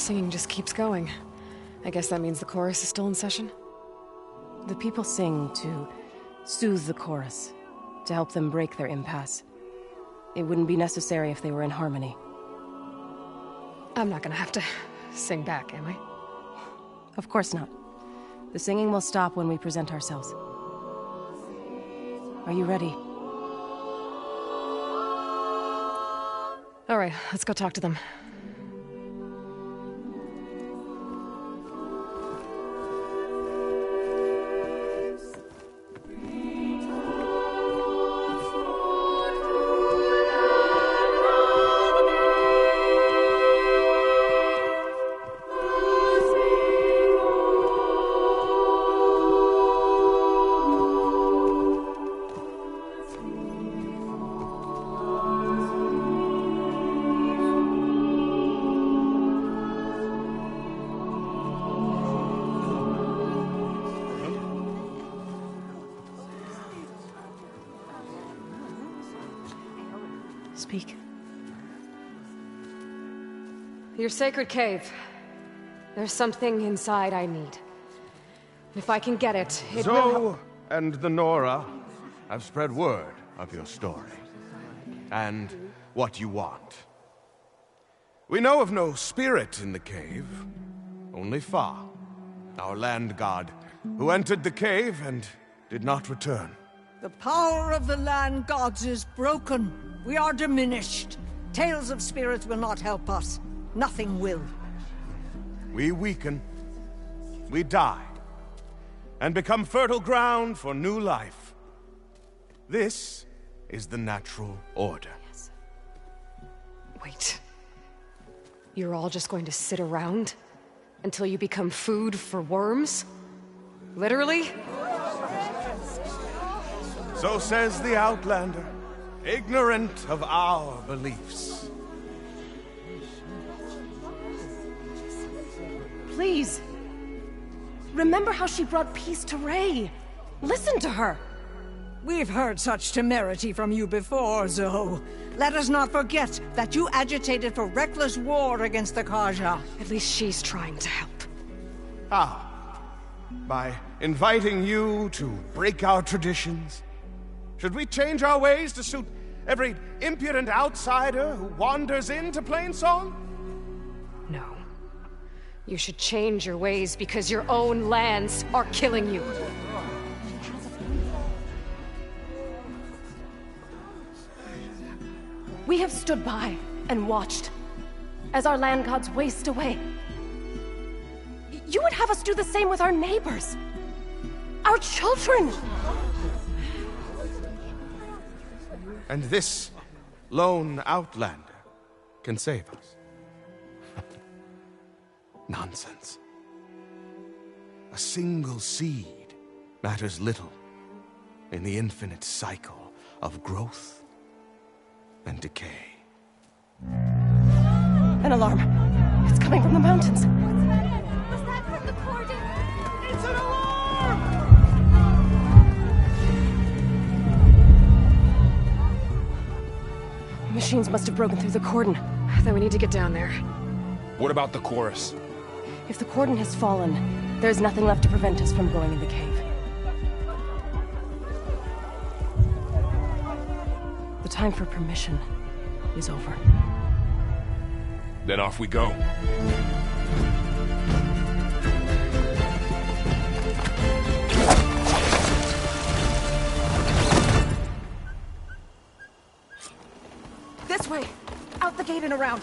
singing just keeps going. I guess that means the chorus is still in session? The people sing to soothe the chorus, to help them break their impasse. It wouldn't be necessary if they were in harmony. I'm not gonna have to sing back, am I? Of course not. The singing will stop when we present ourselves. Are you ready? All right, let's go talk to them. Speak. Your sacred cave. There's something inside I need. If I can get it, it will Zo and the Nora have spread word of your story. And what you want. We know of no spirit in the cave. Only Fa, our land god, who entered the cave and did not return. The power of the land gods is broken. We are diminished. Tales of spirits will not help us. Nothing will. We weaken. We die. And become fertile ground for new life. This is the natural order. Yes. Wait. You're all just going to sit around until you become food for worms? Literally? So says the Outlander, ignorant of our beliefs. Please. Remember how she brought peace to Ray. Listen to her. We've heard such temerity from you before, Zo. Let us not forget that you agitated for reckless war against the Carja. At least she's trying to help. How? By inviting you to break our traditions? Should we change our ways to suit every impudent outsider who wanders into Plainsong? No. You should change your ways because your own lands are killing you. We have stood by and watched as our land gods waste away. You would have us do the same with our neighbors, our children. And this lone outlander can save us. Nonsense. A single seed matters little in the infinite cycle of growth and decay. An alarm. It's coming from the mountains. Was that from the cordon? It's an alarm! Machines must have broken through the cordon. Then we need to get down there. What about the chorus? If the cordon has fallen, there's nothing left to prevent us from going in the cave. The time for permission is over. Then off we go. This way! Out the gate and around!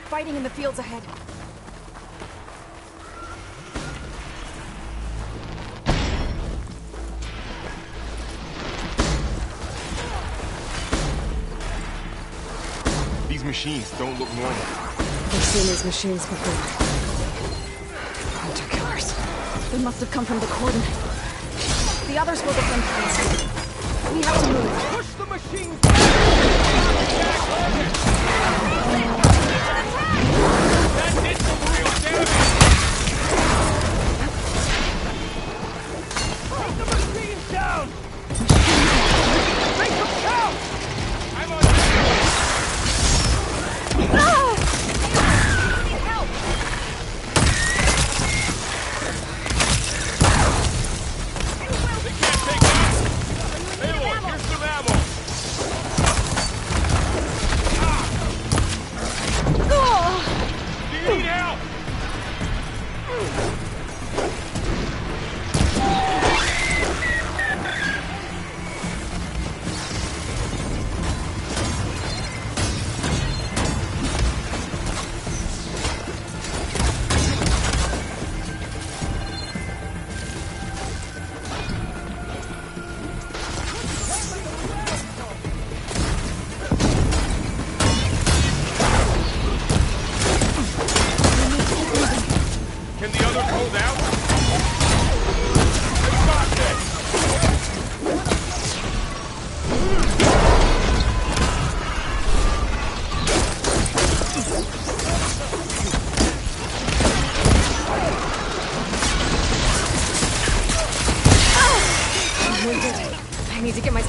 Fighting in the fields ahead. These machines don't look normal. I've seen these machines before. Hunter killers. They must have come from the cordon. The others will defend first. We have to move. Push the machines! That did some real damage! Take the machines down! Take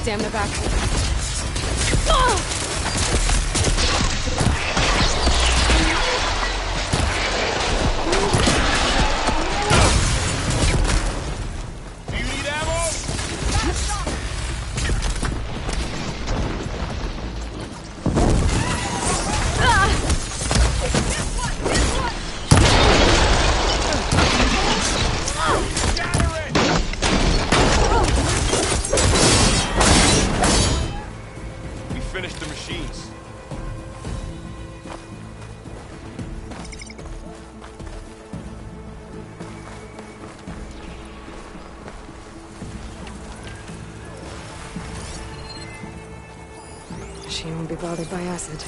stamina back. Do you need ammo? We finished the machines. She won't be bothered by acid.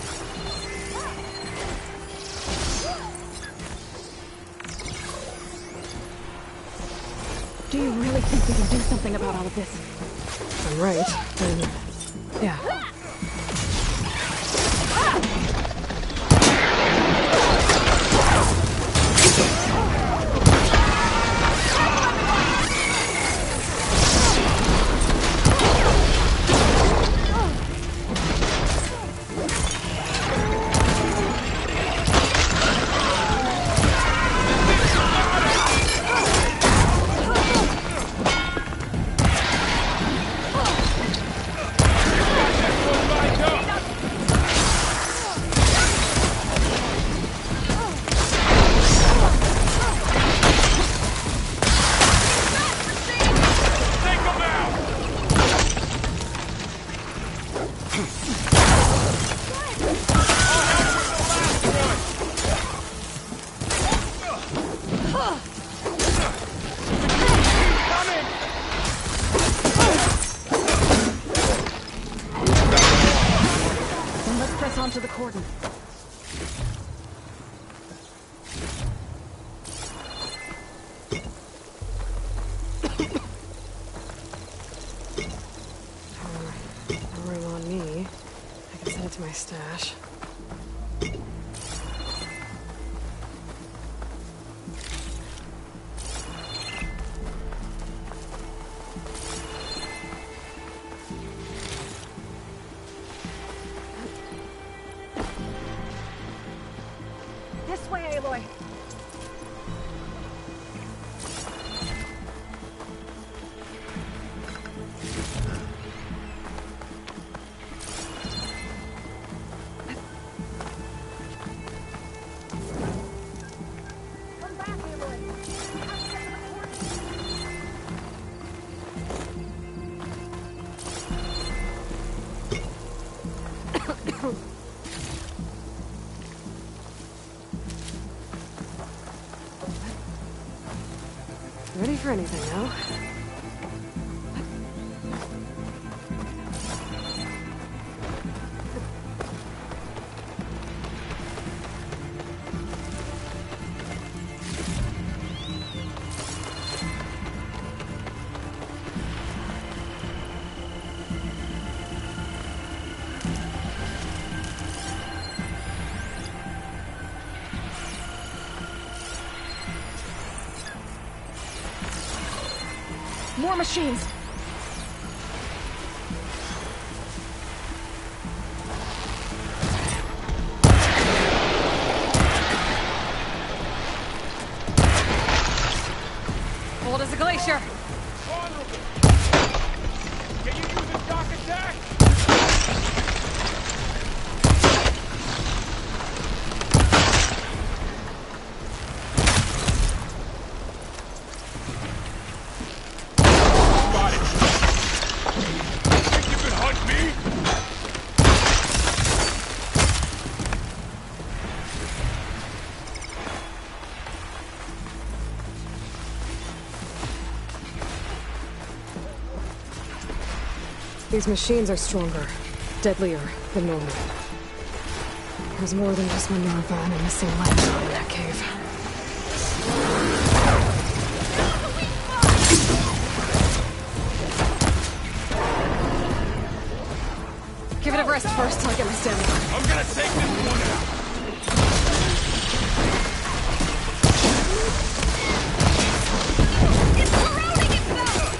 Do you really think we can do something about all of this? If I'm right, then... yeah. Then let's press on to the cordon. No ring on me. I can send it to my stash. This way, Aloy. Come back, Aloy. Ready for anything now? More machines! Cold as a glacier. Honorable! Can you use a shock attack? Got it. Think you can hunt me? These machines are stronger, deadlier than normal. There's more than just Minerva and a missing light in that cave. Give it a rest first till I get my stamina. I'm gonna take this one out. It's corroding itself!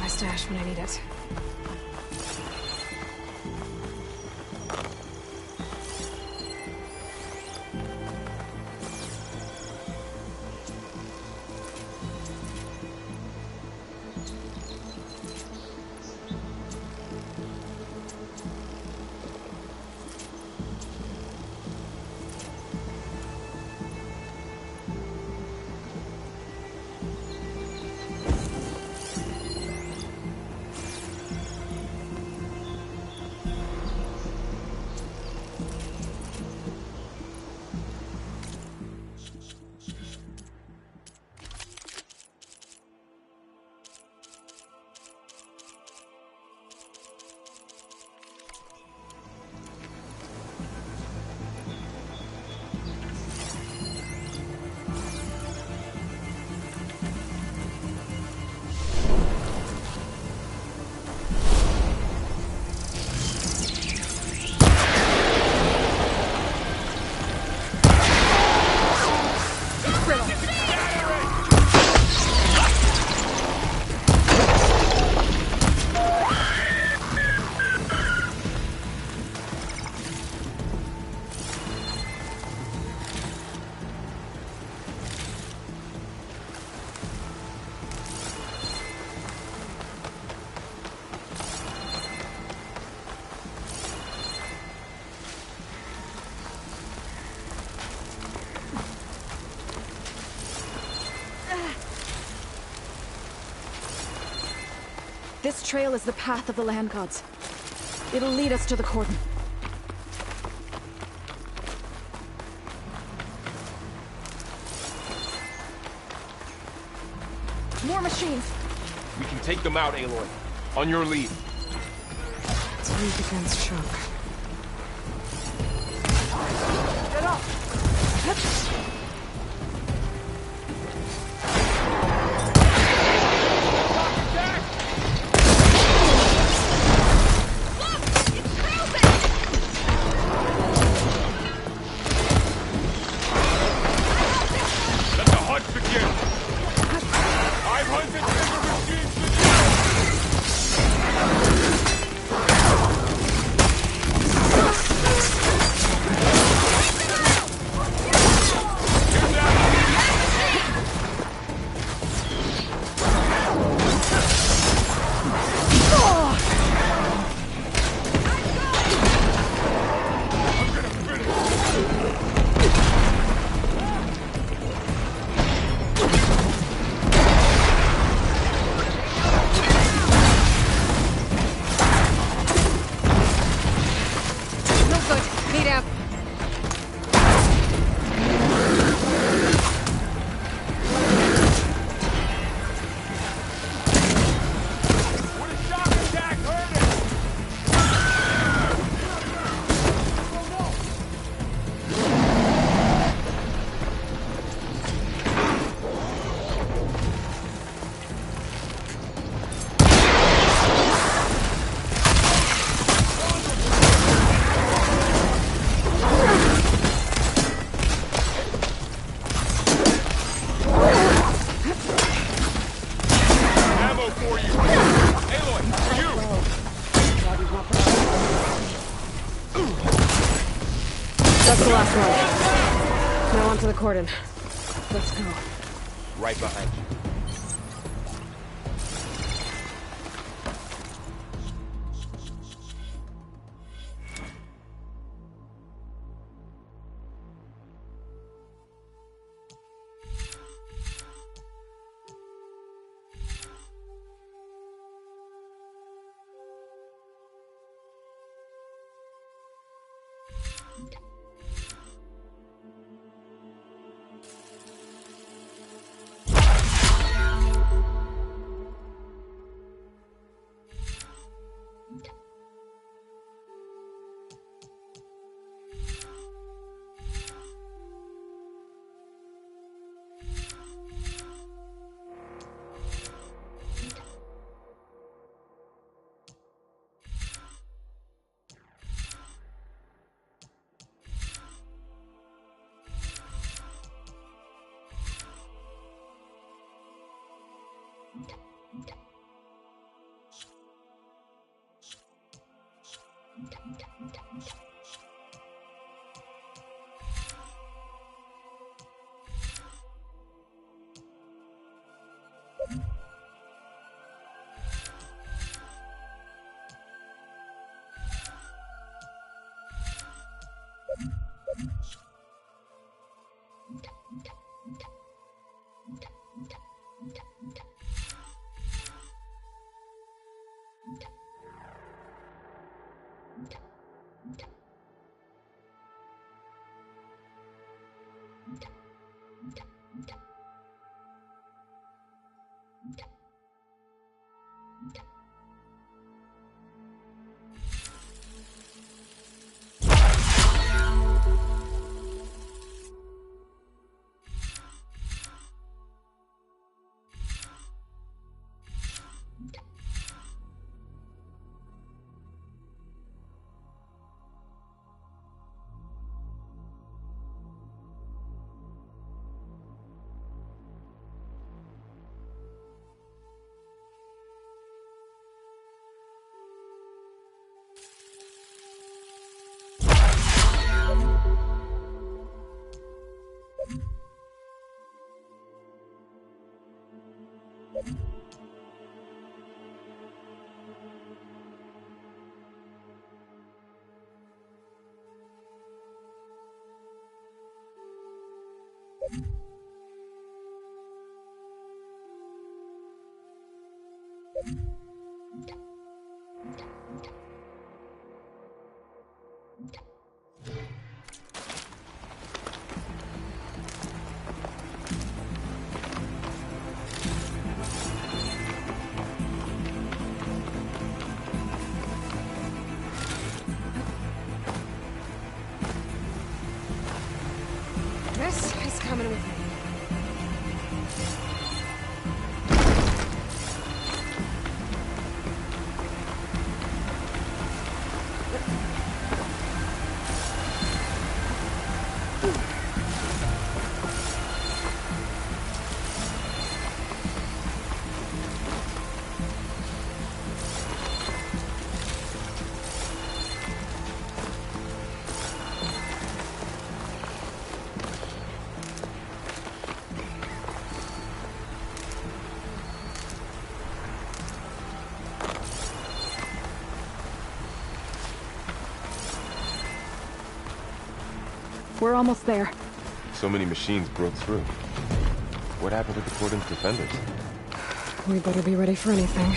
Stash when I need it. This trail is the path of the land gods. It'll lead us to the cordon. More machines! We can take them out, Aloy. On your lead. It's weak against shock. Get up! That's the last one. Now onto the cordon. Let's go. Right behind you. This is coming with me. We're almost there. So many machines broke through. What happened to the Cordon's defenders? We better be ready for anything.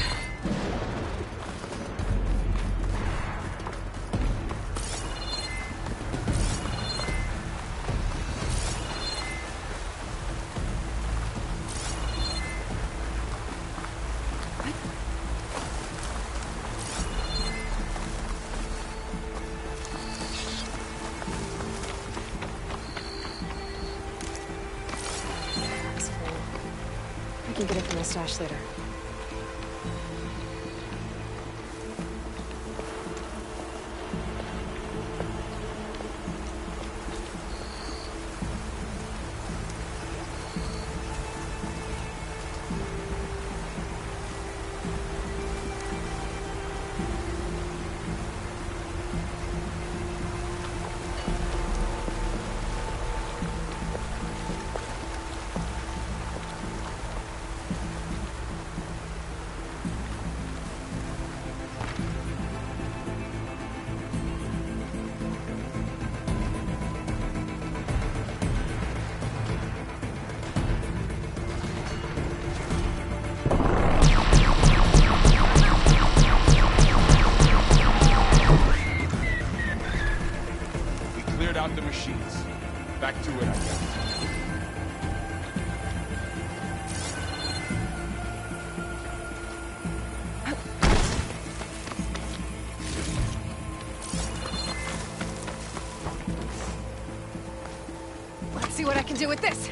I can get it from the stash later. Out the machines. Back to it, I guess. Let's see what I can do with this.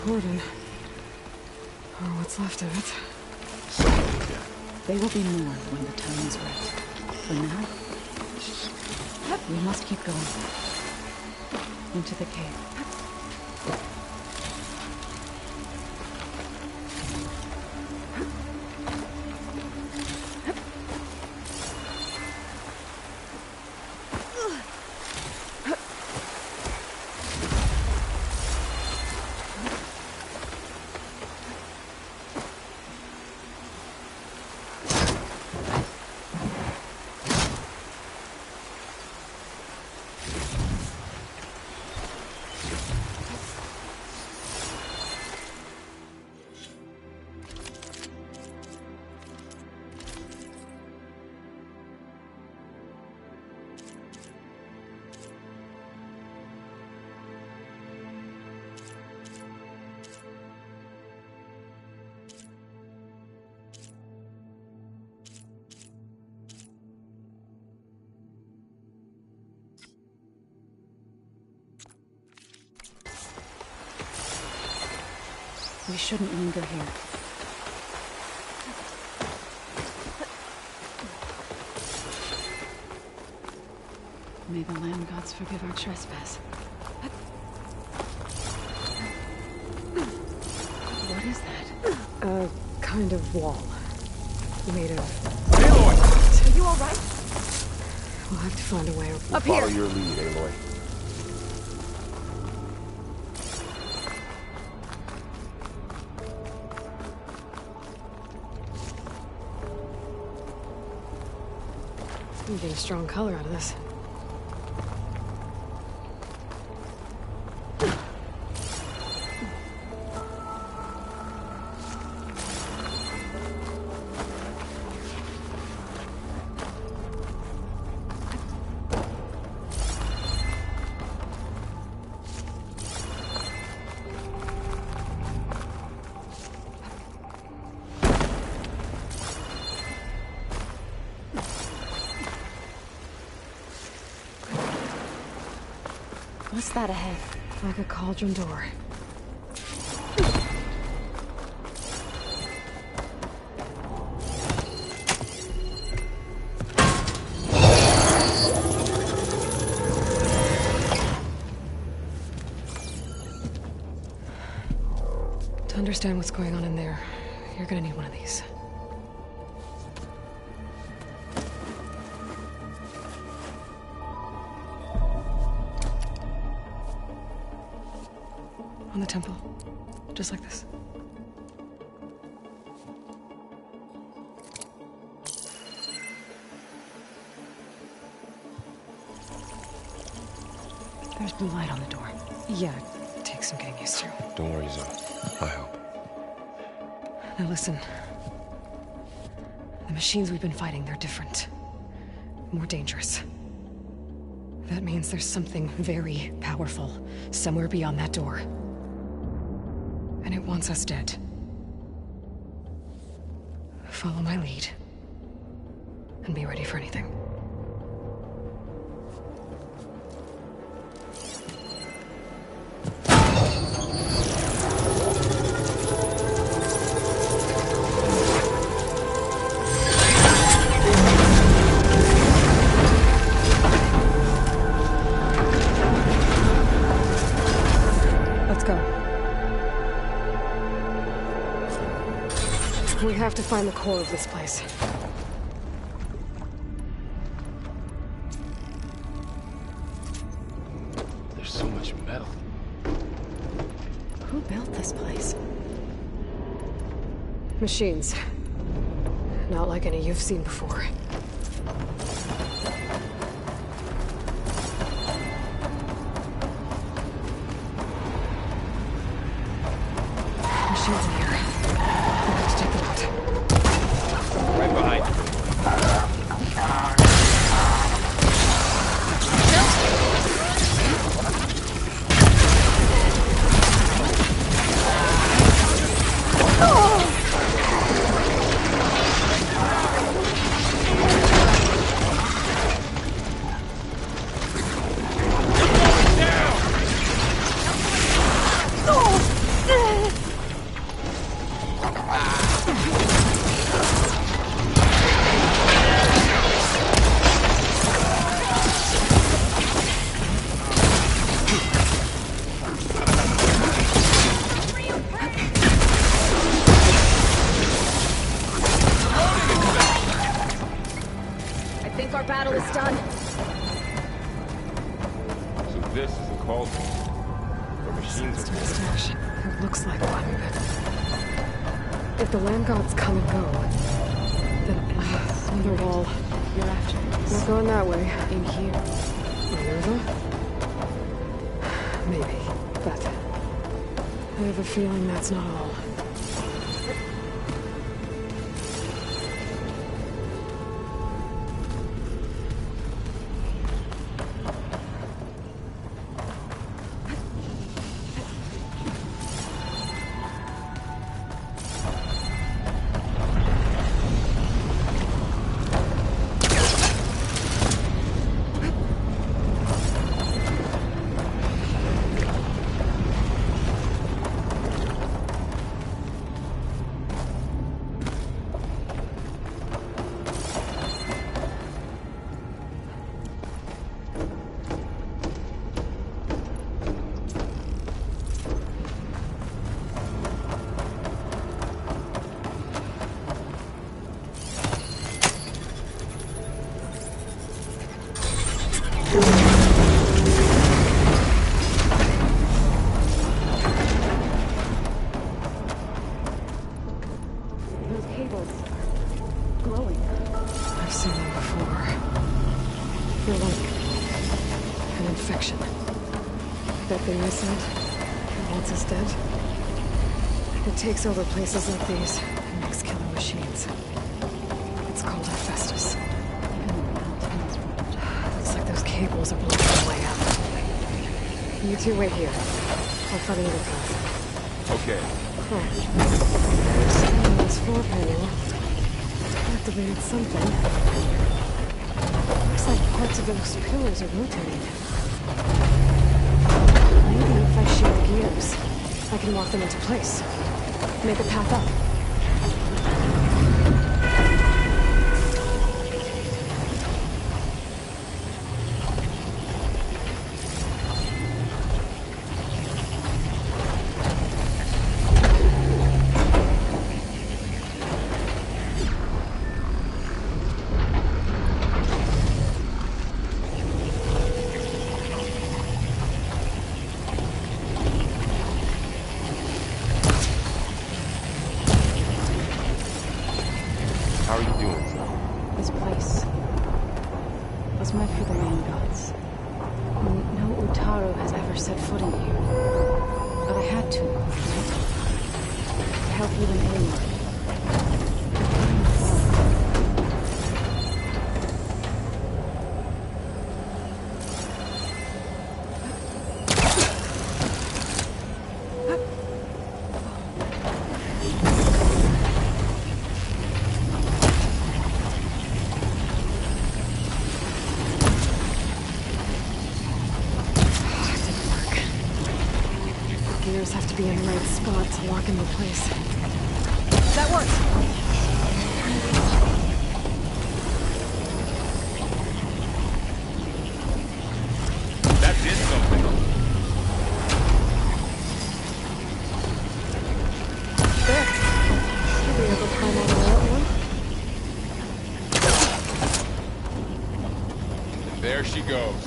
Cordon. Or what's left of it. They will be mourned when the time is right. For now, we must keep going. Into the cave. We shouldn't linger here. May the land gods forgive our trespass. What is that? A kind of wall. Made of... Aloy! Are you alright? We'll have to find a way. Up here! Follow your lead, Aloy. You get a strong color out of this. What's that ahead? Like a cauldron door. To understand what's going on in there, you're gonna need one of these. On the temple. Just like this. There's blue light on the door. Yeah, it takes some getting used to. Don't worry, Zoe. I help. Now listen. The machines we've been fighting, they're different. More dangerous. That means there's something very powerful somewhere beyond that door. And it wants us dead. Follow my lead. And be ready for anything. Let's go. We have to find the core of this place. There's so much metal. Who built this place? Machines. Not like any you've seen before. Machines in here. We'll have to take them out. Right behind you. So this is a cauldron where machines It's are born. mustache. It looks like one, but if the land gods come and go, then they're all. You're after this. Not going that way. In here. Minerva? Maybe, but I have a feeling that's not all. Those cables are glowing. I've seen them before. They're like an infection. That thing I said, that wants us dead. It takes over places like these and makes killing machines. It's called Hephaestus. Looks like those cables are blocking the way out. You two wait here. I'll find another path. Okay. This floor panel activated something. Looks like parts of those pillars are rotating. Maybe if I shield gears, I can lock them into place. Make a path up. How are you doing, son? This place was meant for the land gods. No Utaru has ever set foot in here. But I had to, right? To help you and Eamon. Gears have to be in the right spot to lock into place. That works! That did something. There! Should be able to climb all the way out one. There she goes.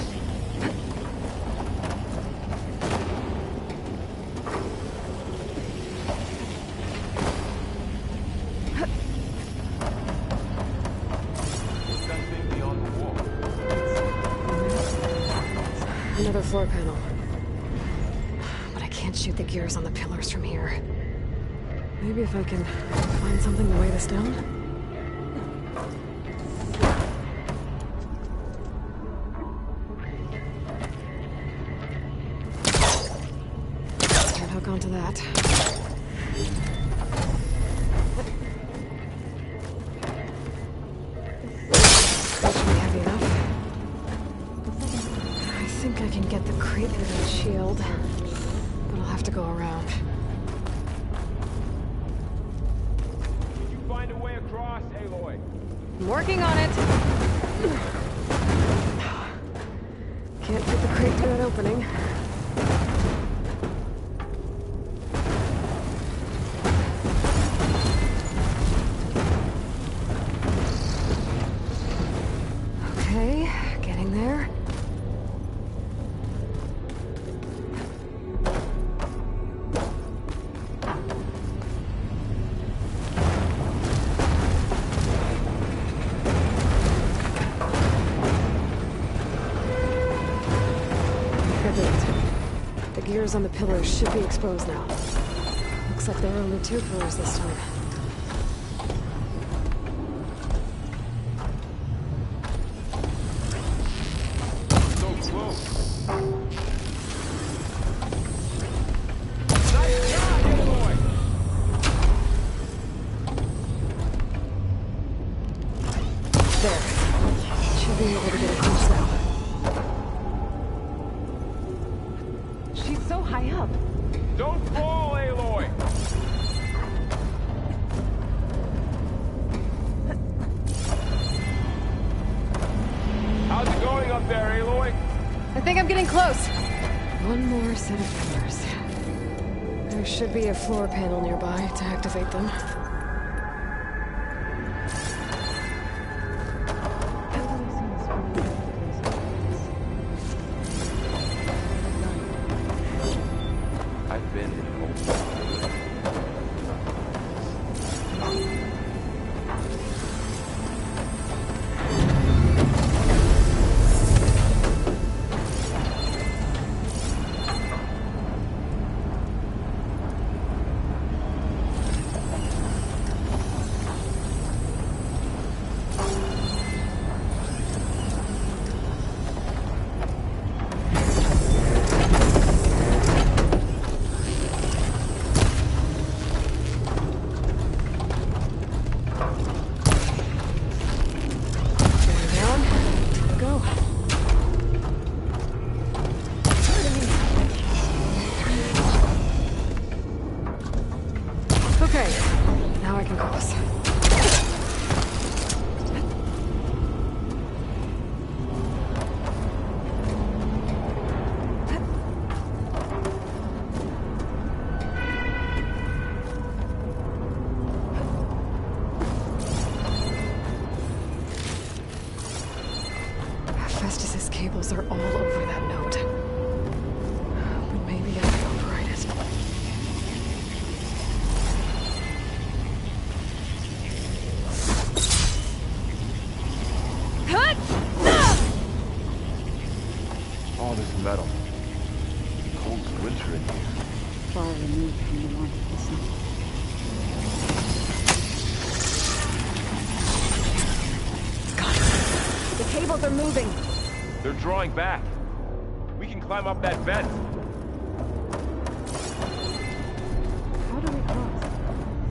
Another floor panel. But I can't shoot the gears on the pillars from here. Maybe if I can find something to weigh this down? Can't hook onto that. That should be heavy enough. I think I can get the crate through that shield, but I'll have to go around. Did you find a way across, Aloy? I'm working on it. Can't fit the crate through that opening. Okay, getting built. The gears on the pillars should be exposed now. Looks like there are only 2 pillars this time. So close. There. Should be able to get across now. She's so high up. Don't fall, Aloy! How's it going up there, Aloy? I think I'm getting close. One more set of pillars. There should be a floor panel nearby to activate them. I've been in home. Okay, now I can cross. Festus's cables are all over that node. But maybe I can override it. All this metal. Cold winter in here. Far removed from the warmth of the sun. It's gone. The cables are moving. They're drawing back. We can climb up that vent. How do we cross?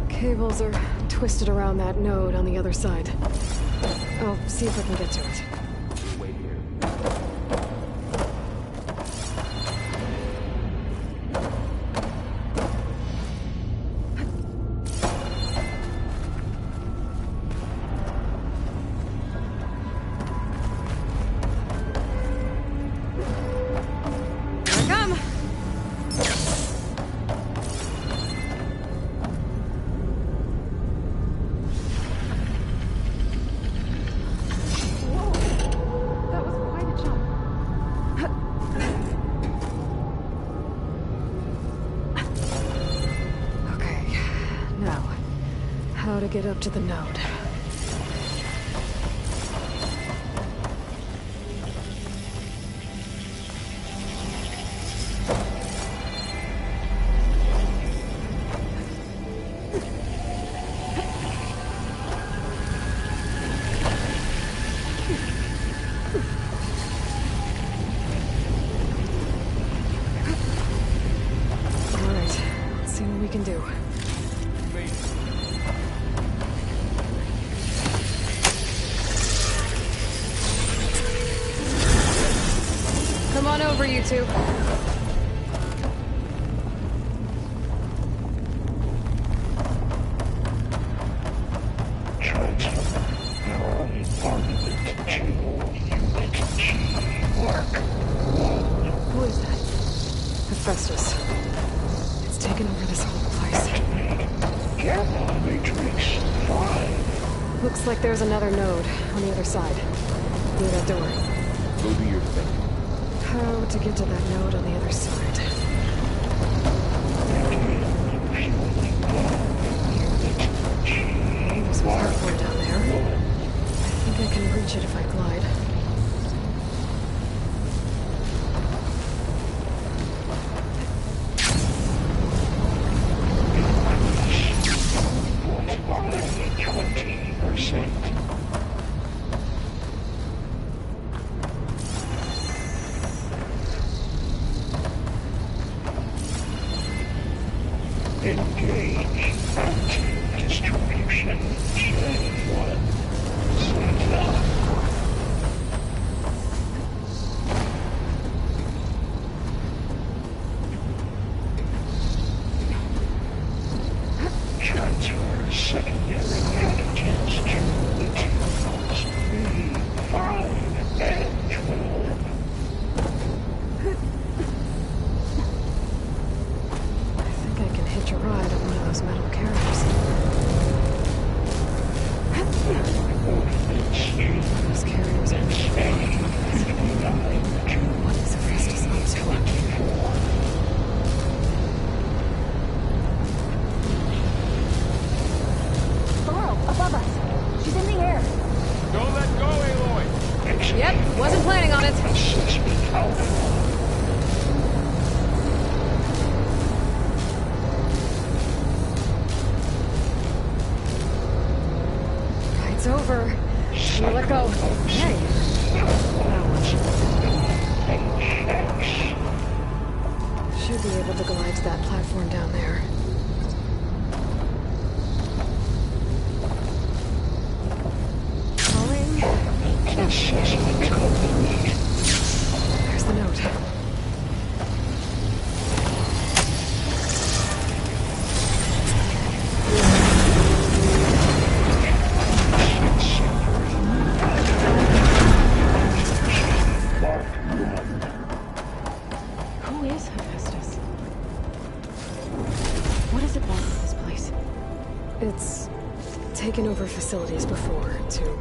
Cables are twisted around that node on the other side. I'll see if I can get to it. Wait here. Here I come! That was quite a jump. Okay, now, how to get up to the node. All right, let's see what we can do. Come on over, you two. Who is that? Hephaestus. It's taken over this whole place. Matrix 5. Looks like there's another node on the other side. Near that door. Go do your thing. How to get to that node on the other side? There's a platform down there. I think I can reach it if I glide. Engage. Anti-distribution. Chain 1. Set up. Transfer secondary antigens to the T-cells B5 and 12. I think I can hitch a ride on one of those metal carriers. Those carriers are what is Hephaestus up to? Above us. She's in the air. Don't let go, Aloy! Yep, wasn't planning on it. Ride's over. Now let go. Hey. Should be able to glide to that platform down there. There's the note. Who is Hephaestus? What is it want with this place? It's taken over facilities before to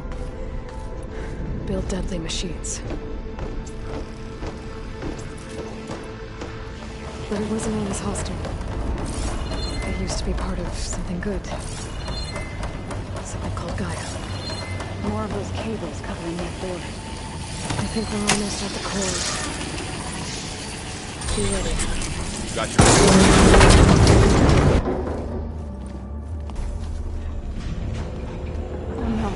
build deadly machines. But it wasn't always hostile. It used to be part of something good. Something called Gaia. More of those cables covering that door. I think we're almost at the core. Be ready. Got your... Oh no.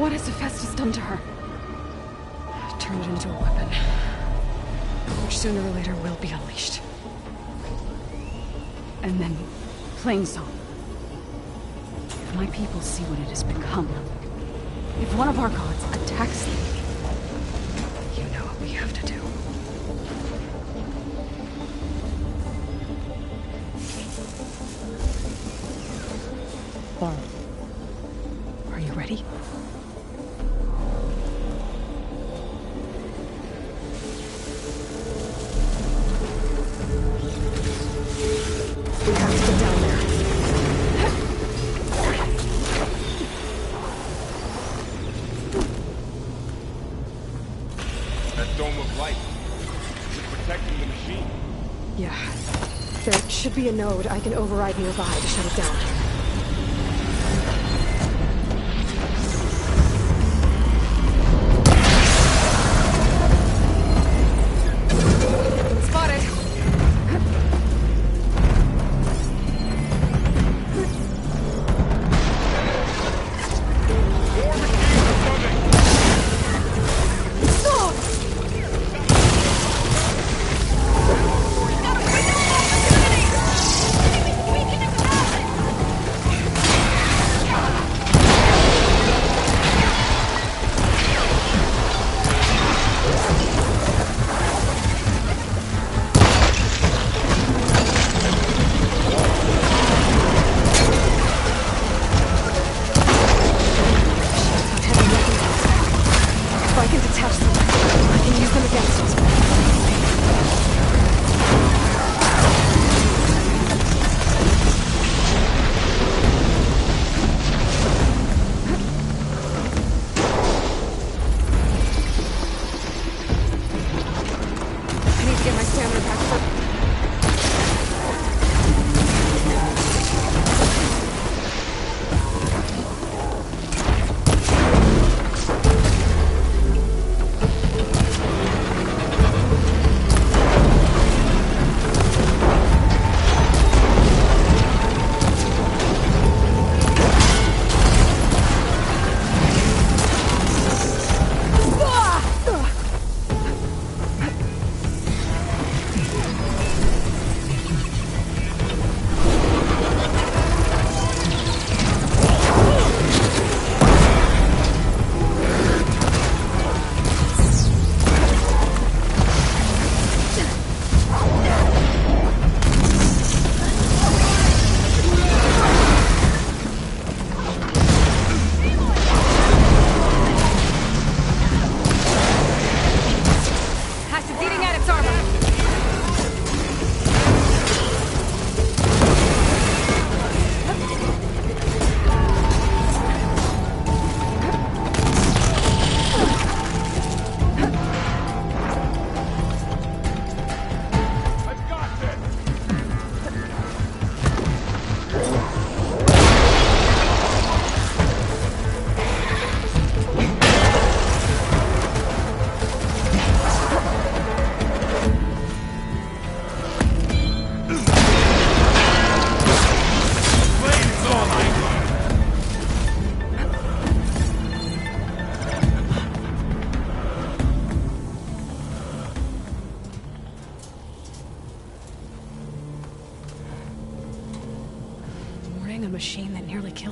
What has Hephaestus done to her? Turn it into a weapon. Which sooner or later will be unleashed. And then, Plainsong. If my people see what it has become, if one of our gods attacks them, You know what we have to do. Are you ready? We have to get down there. That dome of light. It's protecting the machine. Yeah. There should be a node I can override nearby to shut it down. Spotted! More machines are coming!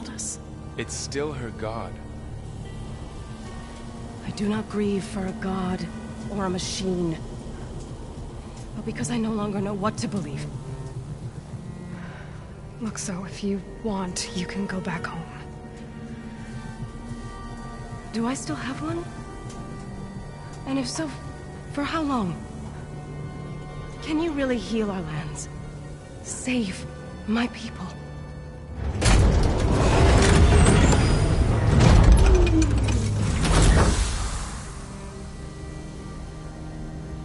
killed us. It's still her god. I do not grieve for a god or a machine, but because I no longer know what to believe. Look, so if you want, you can go back home. Do I still have one? And if so, for how long? Can you really heal our lands? Save my people?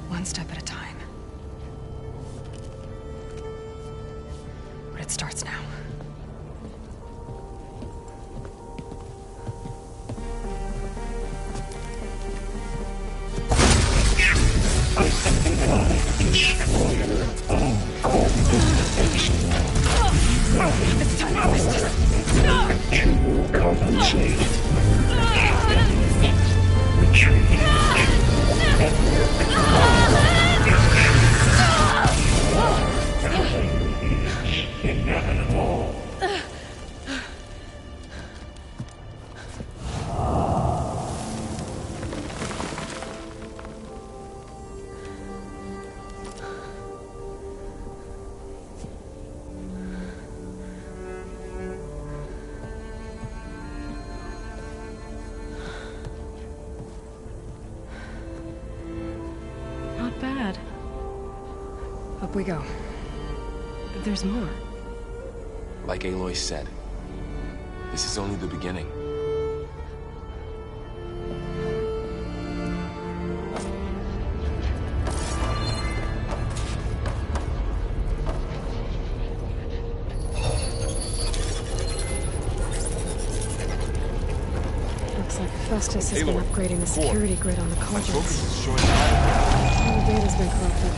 One step at a time. But it starts now. It's time to compensate. Retreat. Inevitable. Not bad. Up we go. There's more. Like Aloy said, this is only the beginning. Looks like Festus has been Aloy, upgrading the Core. security grid on the My cauldrons. focus is showing. All the data's been corrupted.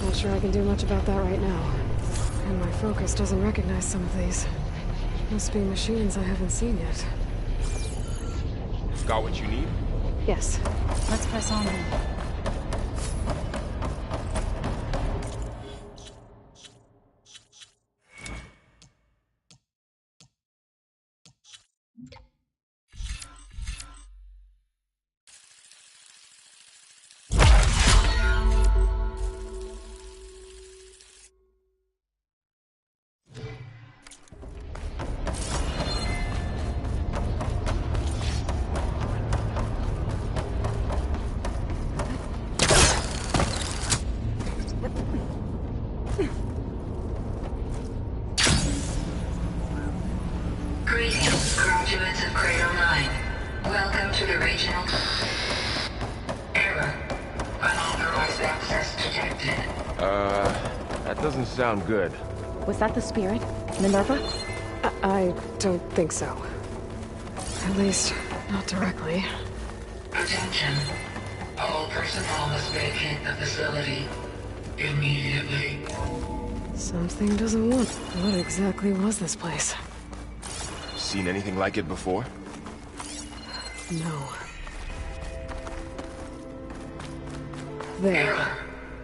Not sure I can do much about that right now. And my focus doesn't recognize some of these. Must be machines I haven't seen yet. Got what you need? Yes. Let's press on then. Greetings, graduates of Cradle 9. Welcome to the regional... Error. Unauthorized access detected. That doesn't sound good. Was that the spirit? Minerva? I don't think so. At least, not directly. Attention. All personnel must vacate the facility immediately. Something doesn't want... What exactly was this place? Seen anything like it before? No. There. Error.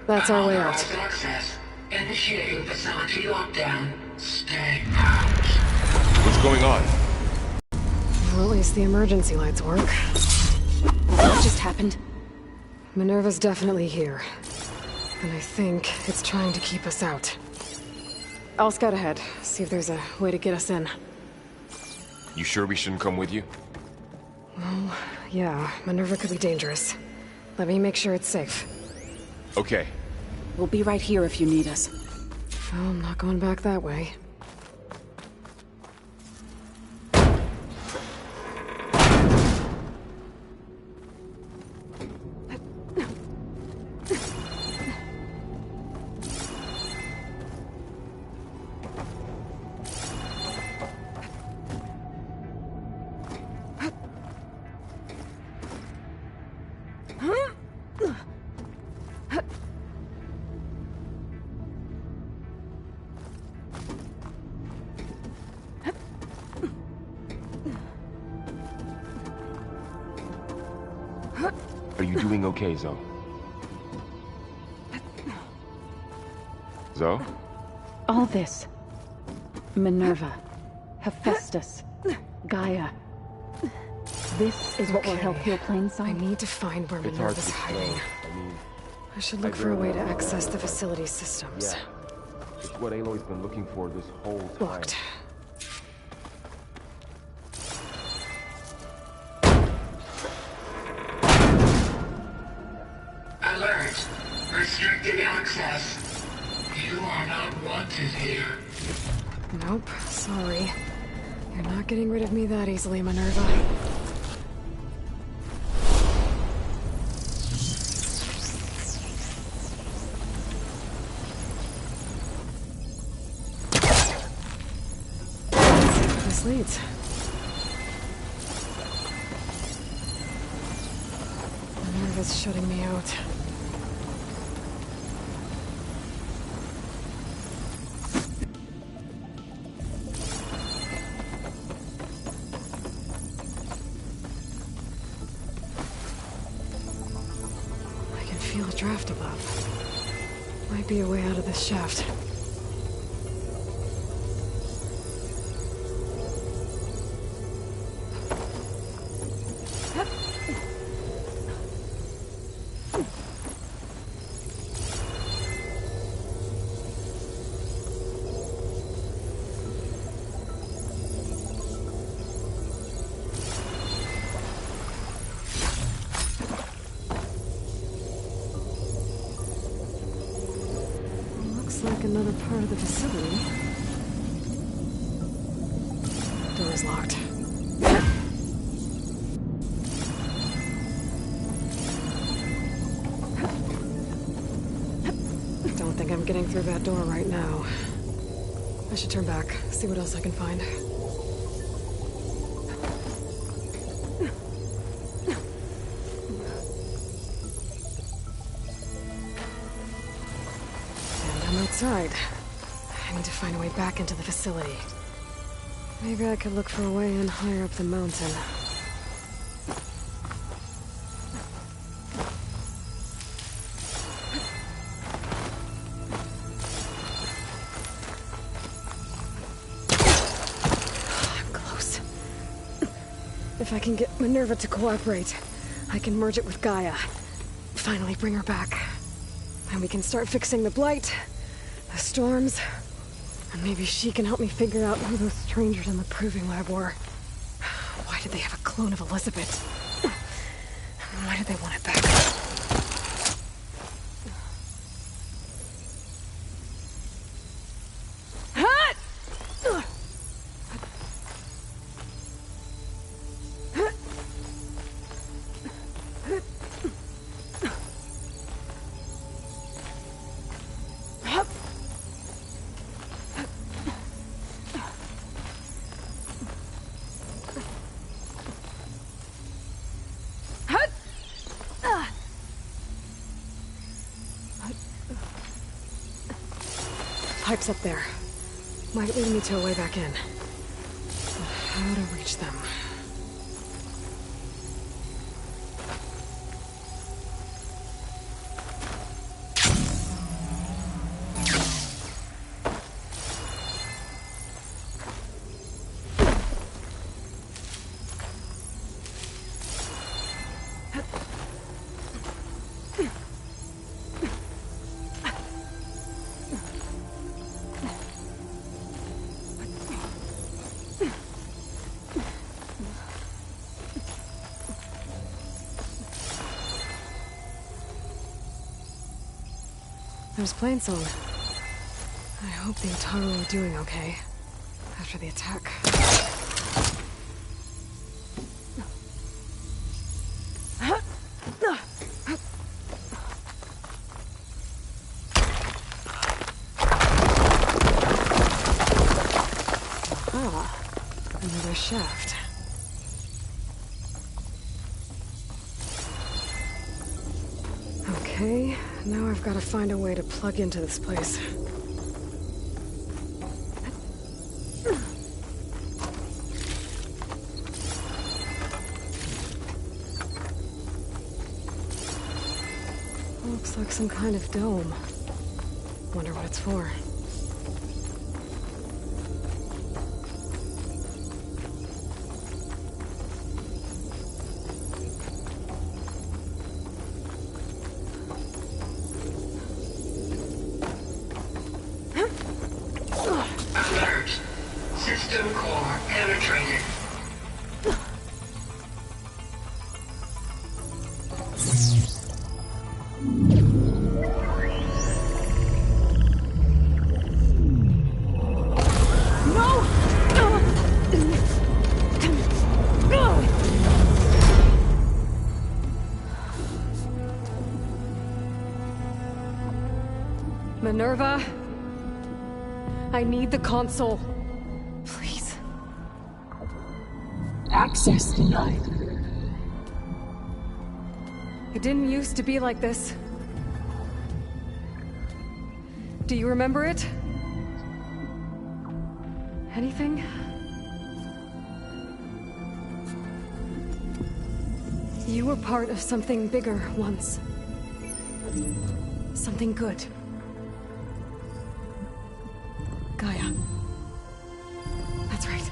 That's our way out. Unauthorized access. Initiating facility lockdown. Stay out. What's going on? Well, at least the emergency lights work. What just happened? Minerva's definitely here. And I think it's trying to keep us out. I'll scout ahead, see if there's a way to get us in. You sure we shouldn't come with you? Well, yeah, Minerva could be dangerous. Let me make sure it's safe. Okay. We'll be right here if you need us. Well, I'm not going back that way. Are you doing okay, Zoe? Zoe? All this. Minerva. Hephaestus. Gaia. This is what will help heal I Plainsong? need to find where It's hard to Minerva's explain. hiding. I mean, I should look for a way to access the facility systems. yeah. It's what Aloy's been looking for this whole time. Locked. Alert! Restricted access. You are not wanted here. Nope, sorry. You're not getting rid of me that easily, Minerva. This leads. Minerva's shutting me out. I can feel a draft above. Might be a way out of this shaft. Looks like another part of the facility. Door is locked. Don't think I'm getting through that door right now. I should turn back, see what else I can find. And I'm outside. I need to find a way back into the facility. Maybe I could look for a way in higher up the mountain. I'm close. If I can get Minerva to cooperate, I can merge it with Gaia. Finally bring her back. And we can start fixing the Blight, the storms, and maybe she can help me figure out who those strangers in the Proving Lab were. Why did they have a clone of Elizabeth? Why did they want it back? Pipes up there. Might lead me to a way back in. But how to reach them? There's Plainsong. I hope the Utaru are doing okay after the attack. Ah, another shaft. Okay, now I've got to find a way to plug into this place. Looks like some kind of dome. Wonder what it's for. core penetrated. Minerva, I need the console. Please. Access denied. It didn't used to be like this. Do you remember it? Anything? You were part of something bigger once. Something good. Gaia. That's right.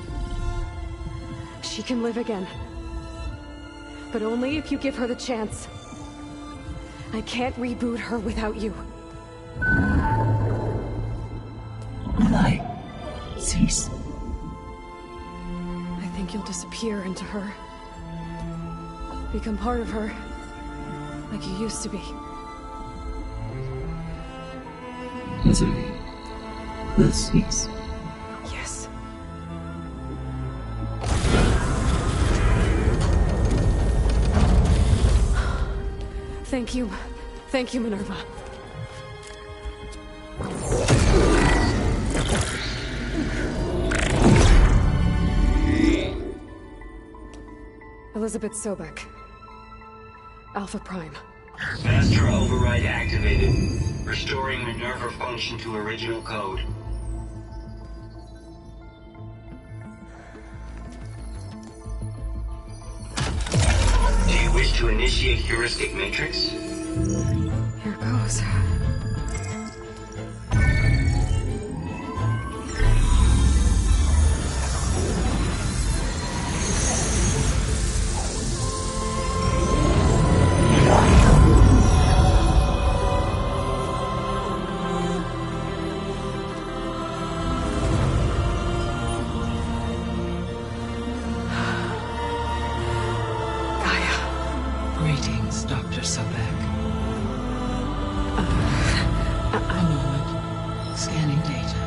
She can live again. But only if you give her the chance. I can't reboot her without you. Lie. Cease. I think you'll disappear into her. Become part of her. Like you used to be. Misery. Will cease. Yes. Thank you. Thank you, Minerva. Elizabeth Sobek. Alpha Prime. Master override activated. Restoring Minerva function to original code. Do you wish to initiate heuristic matrix? Here goes. Greetings, Dr. Sobek. A moment. Scanning data.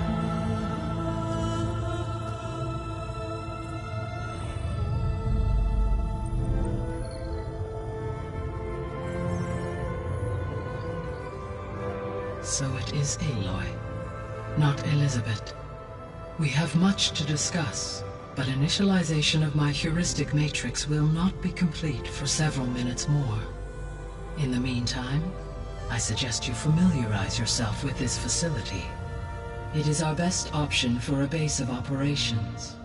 So it is Aloy, not Elizabeth. We have much to discuss, but initialization of my heuristic matrix will not be complete for several minutes more. In the meantime, I suggest you familiarize yourself with this facility. It is our best option for a base of operations,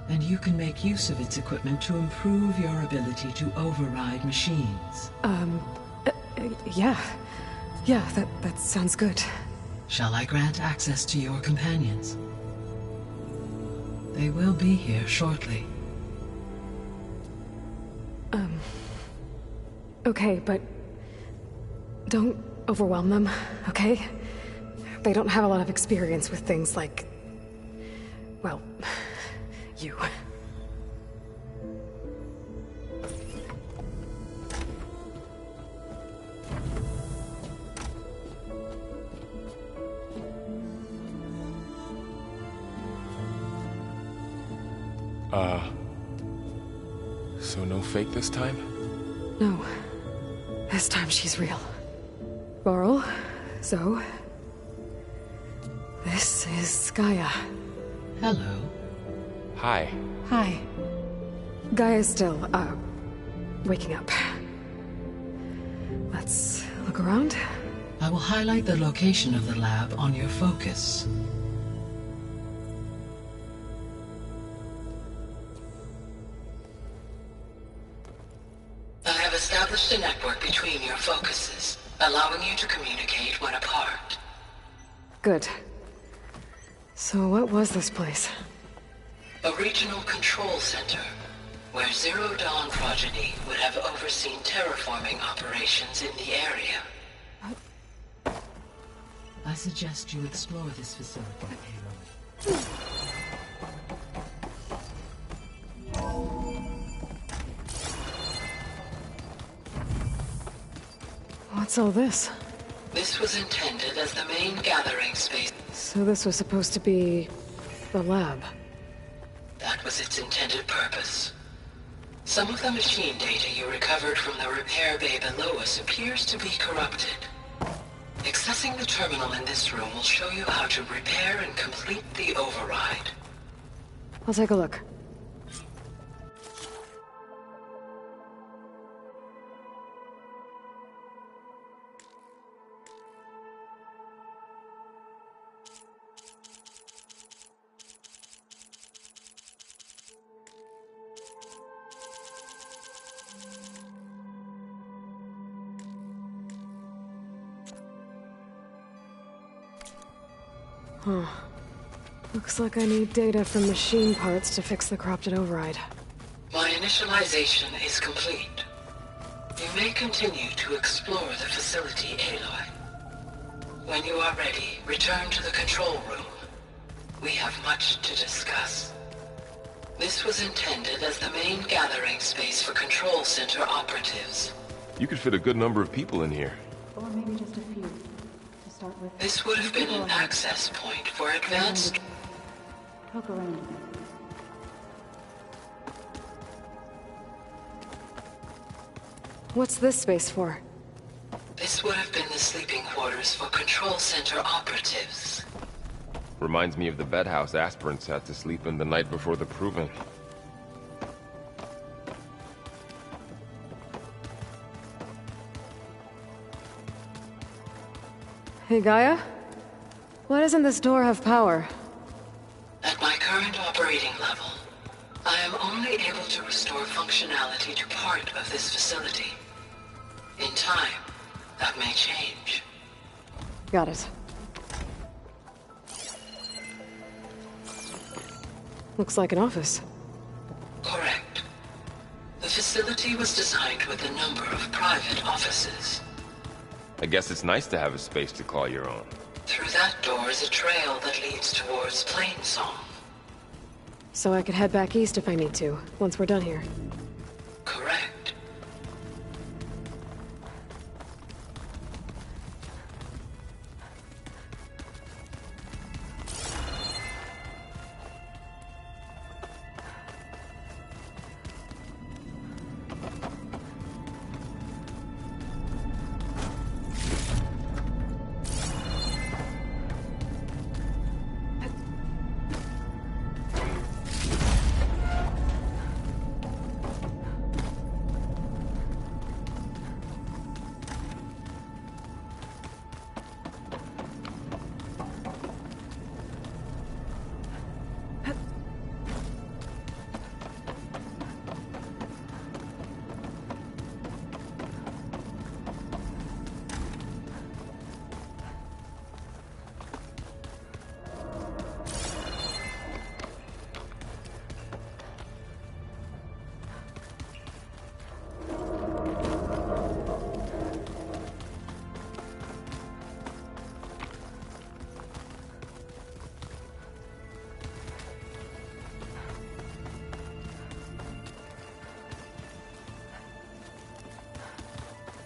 and you can make use of its equipment to improve your ability to override machines. Yeah. Yeah, that sounds good. Shall I grant access to your companions? They will be here shortly. Okay, but don't overwhelm them, okay? They don't have a lot of experience with things like, well, you. So no fake this time? No. This time she's real. Varl, Zoe. This is Gaia. Hello. Hi. Hi. Gaia's still, waking up. Let's look around. I will highlight the location of the lab on your focus. I have established a network between your focuses, allowing you to communicate when apart. Good. So what was this place? A regional control center, where Zero Dawn progeny would have overseen terraforming operations in the area. I suggest you explore this facility, Aloy. What's all this? This was intended as the main gathering space. So this was supposed to be... the lab. That was its intended purpose. Some of the machine data you recovered from the repair bay below us appears to be corrupted. Accessing the terminal in this room will show you how to repair and complete the override. I'll take a look. Huh. Looks like I need data from machine parts to fix the corrupted override. My initialization is complete. You may continue to explore the facility, Aloy. When you are ready, return to the control room. We have much to discuss. This was intended as the main gathering space for Control Center operatives. You could fit a good number of people in here. Or maybe just a few. To start with. This would have been an access point for advanced... Poke around a bit. What's this space for? This would have been the sleeping quarters for Control Center operatives. Reminds me of the bedhouse aspirants had to sleep in the night before the proving. Hey, Gaia? Why doesn't this door have power? At my current operating level, I am only able to restore functionality to part of this facility. In time, that may change. Got it. Looks like an office. Correct. The facility was designed with a number of private offices. I guess it's nice to have a space to call your own. Through that door is a trail that leads towards Plainsong. So I could head back east if I need to, once we're done here. Correct.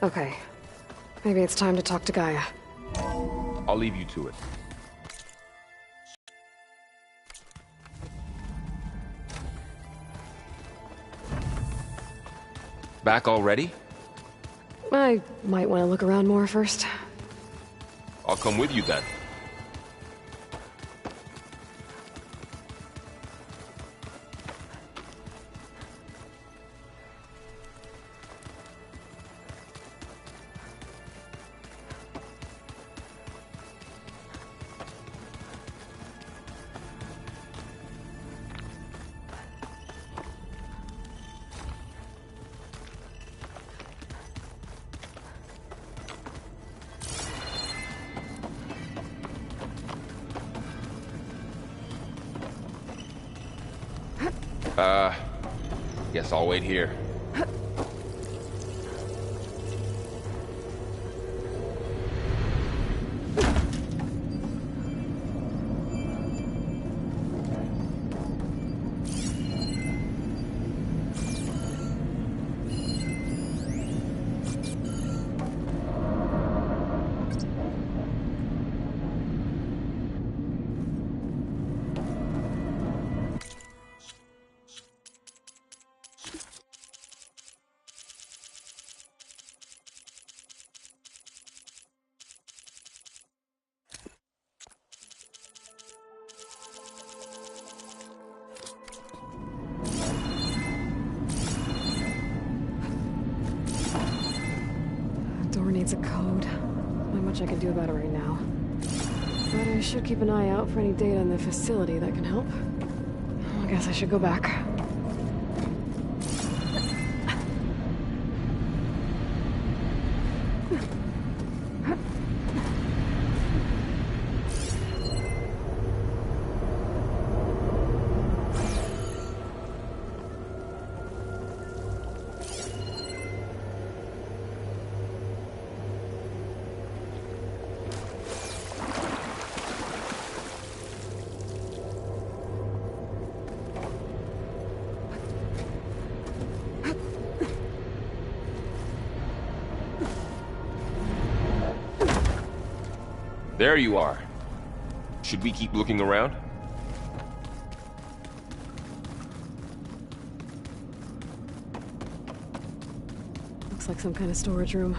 Okay. Maybe it's time to talk to Gaia. I'll leave you to it. Back already? I might want to look around more first. I'll come with you then. Guess I'll wait here. needs a code. Not much I can do about it right now. But I should keep an eye out for any data in the facility that can help. I guess I should go back. There you are. Should we keep looking around? Looks like some kind of storage room.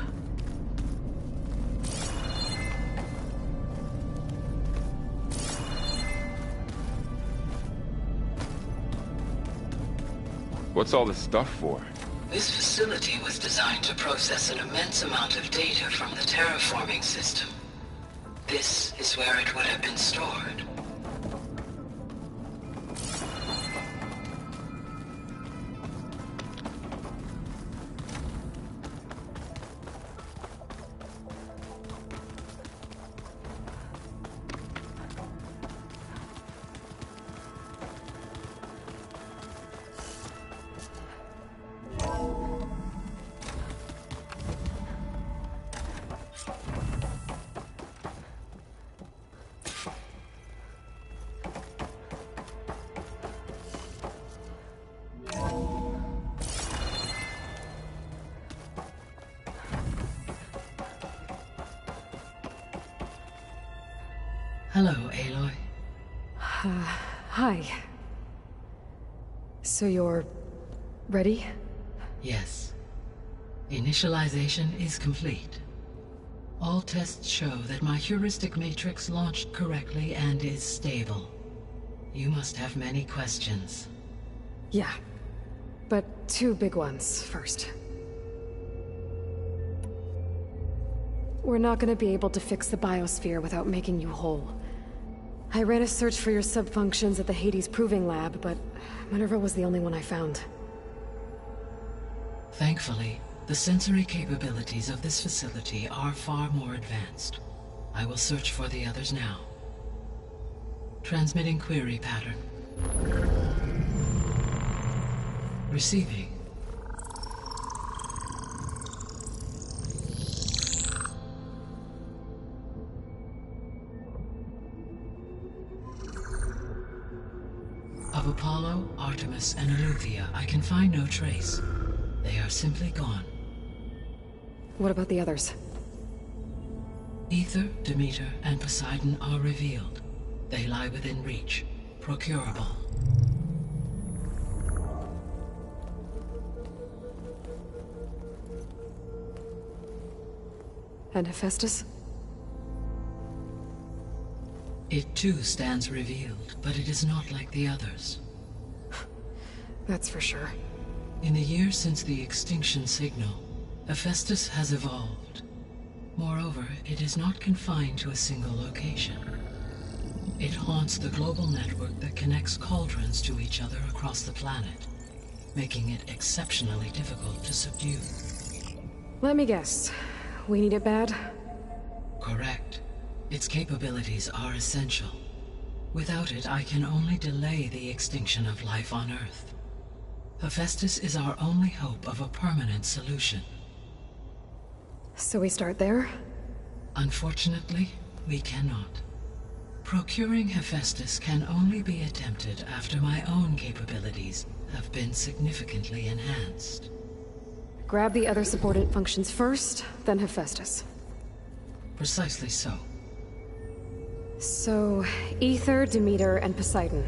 What's all this stuff for? This facility was designed to process an immense amount of data from the terraforming system. This is where it would have been stored. Hello, Aloy. Hi. So you're... ready? Yes. Initialization is complete. All tests show that my heuristic matrix launched correctly and is stable. You must have many questions. Yeah. But two big ones first. We're not gonna be able to fix the biosphere without making you whole. I ran a search for your subfunctions at the Hades Proving Lab, but Minerva was the only one I found. Thankfully, the sensory capabilities of this facility are far more advanced. I will search for the others now. Transmitting query pattern. Receiving. Of Apollo, Artemis, and Eleuthia, I can find no trace. They are simply gone. What about the others? Aether, Demeter, and Poseidon are revealed. They lie within reach, procurable. And Hephaestus? It too stands revealed, but it is not like the others. That's for sure. In the years since the extinction signal, Hephaestus has evolved. Moreover, it is not confined to a single location. It haunts the global network that connects cauldrons to each other across the planet, making it exceptionally difficult to subdue. Let me guess. We need it bad? Correct. Its capabilities are essential. Without it, I can only delay the extinction of life on Earth. Hephaestus is our only hope of a permanent solution. So we start there? Unfortunately, we cannot. Procuring Hephaestus can only be attempted after my own capabilities have been significantly enhanced. Grab the other subordinate functions first, then Hephaestus. Precisely so. So, Aether, Demeter, and Poseidon.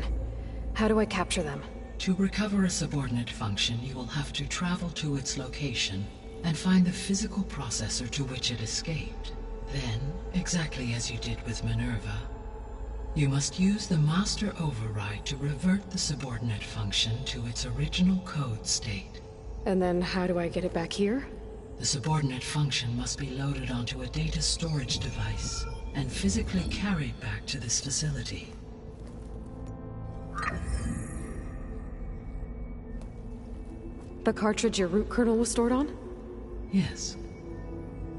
How do I capture them? To recover a subordinate function, you will have to travel to its location and find the physical processor to which it escaped. Then, exactly as you did with Minerva, you must use the Master Override to revert the subordinate function to its original code state. And then how do I get it back here? The subordinate function must be loaded onto a data storage device and physically carried back to this facility. The cartridge your root kernel was stored on? Yes.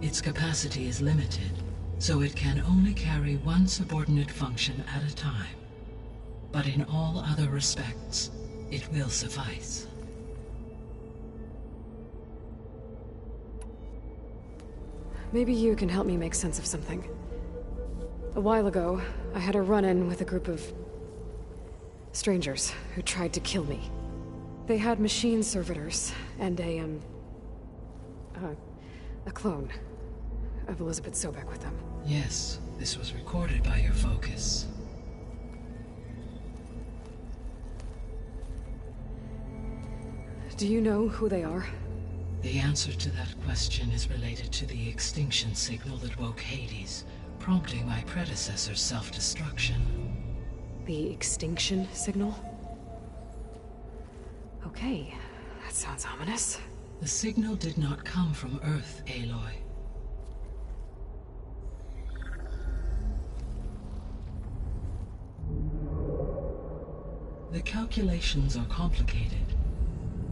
Its capacity is limited, so it can only carry one subordinate function at a time. But in all other respects, it will suffice. Maybe you can help me make sense of something. A while ago, I had a run-in with a group of strangers who tried to kill me. They had machine servitors and a clone of Elizabeth Sobek with them. Yes, this was recorded by your focus. Do you know who they are? The answer to that question is related to the extinction signal that woke Hades, prompting my predecessor's self-destruction. The extinction signal? Okay, that sounds ominous. The signal did not come from Earth, Aloy. The calculations are complicated,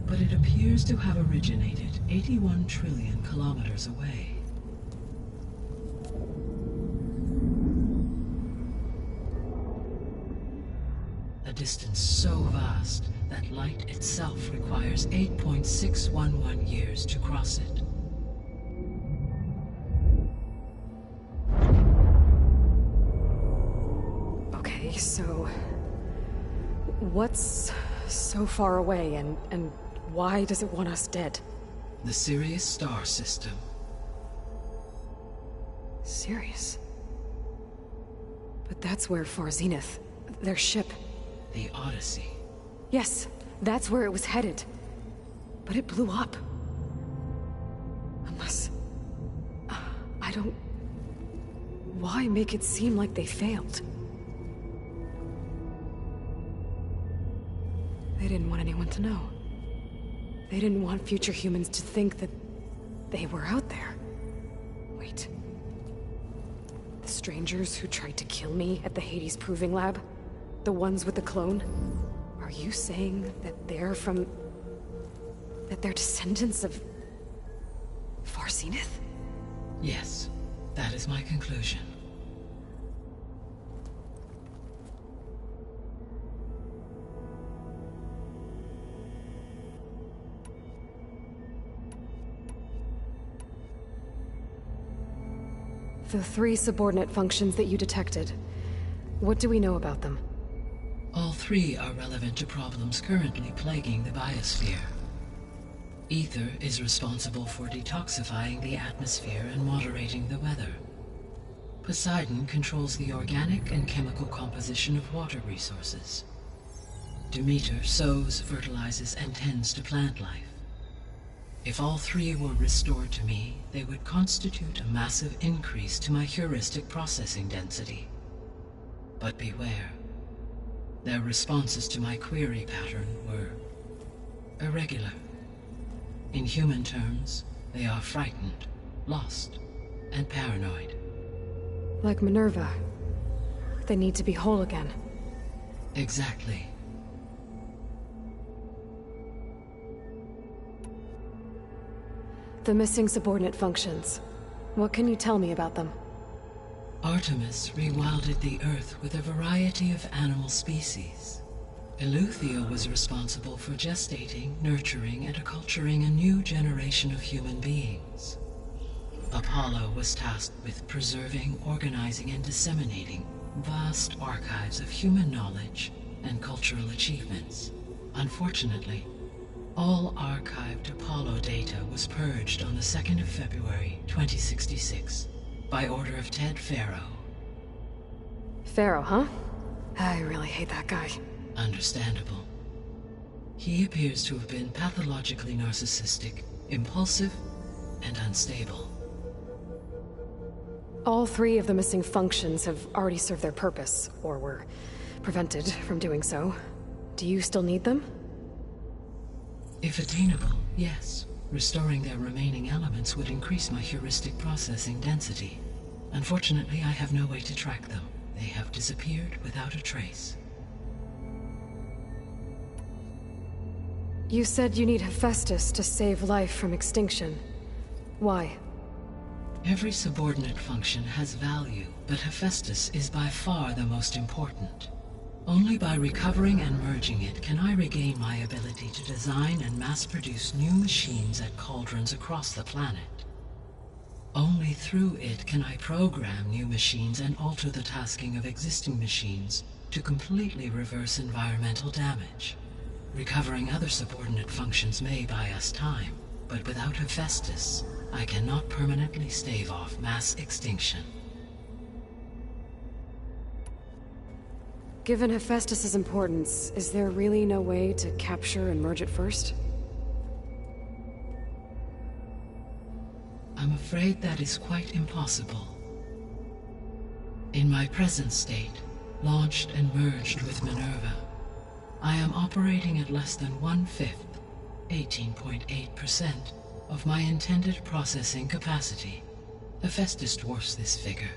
but it appears to have originated 81 trillion kilometers away. A distance so vast that light itself requires 8.611 years to cross it. Okay, so what's so far away and why does it want us dead? The Sirius star system. Sirius? But that's where Far Zenith, their ship... The Odyssey. Yes, that's where it was headed. But it blew up. Unless... I don't... Why make it seem like they failed? They didn't want anyone to know. They didn't want future humans to think that they were out there. Wait. The strangers who tried to kill me at the Hades Proving Lab? The ones with the clone? Are you saying that they're from... that they're descendants of... Far Zenith? Yes, that is my conclusion. The 3 subordinate functions that you detected. What do we know about them? All 3 are relevant to problems currently plaguing the biosphere. Ether is responsible for detoxifying the atmosphere and moderating the weather. Poseidon controls the organic and chemical composition of water resources. Demeter sows, fertilizes, and tends to plant life. If all 3 were restored to me, they would constitute a massive increase to my heuristic processing density. But beware. Their responses to my query pattern were irregular. In human terms, they are frightened, lost, and paranoid. Like Minerva. They need to be whole again. Exactly. The missing subordinate functions. What can you tell me about them? Artemis rewilded the Earth with a variety of animal species. Eleuthia was responsible for gestating, nurturing, and acculturating a new generation of human beings. Apollo was tasked with preserving, organizing, and disseminating vast archives of human knowledge and cultural achievements. Unfortunately, all archived Apollo data was purged on the 2nd of February, 2066, by order of Ted Faro. Faro, huh? I really hate that guy. Understandable. He appears to have been pathologically narcissistic, impulsive, and unstable. All 3 of the missing functions have already served their purpose, or were prevented from doing so. Do you still need them? If attainable, yes. Restoring their remaining elements would increase my heuristic processing density. Unfortunately, I have no way to track them. They have disappeared without a trace. You said you need Hephaestus to save life from extinction. Why? Every subordinate function has value, but Hephaestus is by far the most important. Only by recovering and merging it can I regain my ability to design and mass-produce new machines at cauldrons across the planet. Only through it can I program new machines and alter the tasking of existing machines to completely reverse environmental damage. Recovering other subordinate functions may buy us time, but without Hephaestus, I cannot permanently stave off mass extinction. Given Hephaestus's importance, is there really no way to capture and merge it first? I'm afraid that is quite impossible. In my present state, launched and merged with Minerva, I am operating at less than 1/5, 18.8%, of my intended processing capacity. Hephaestus dwarfs this figure.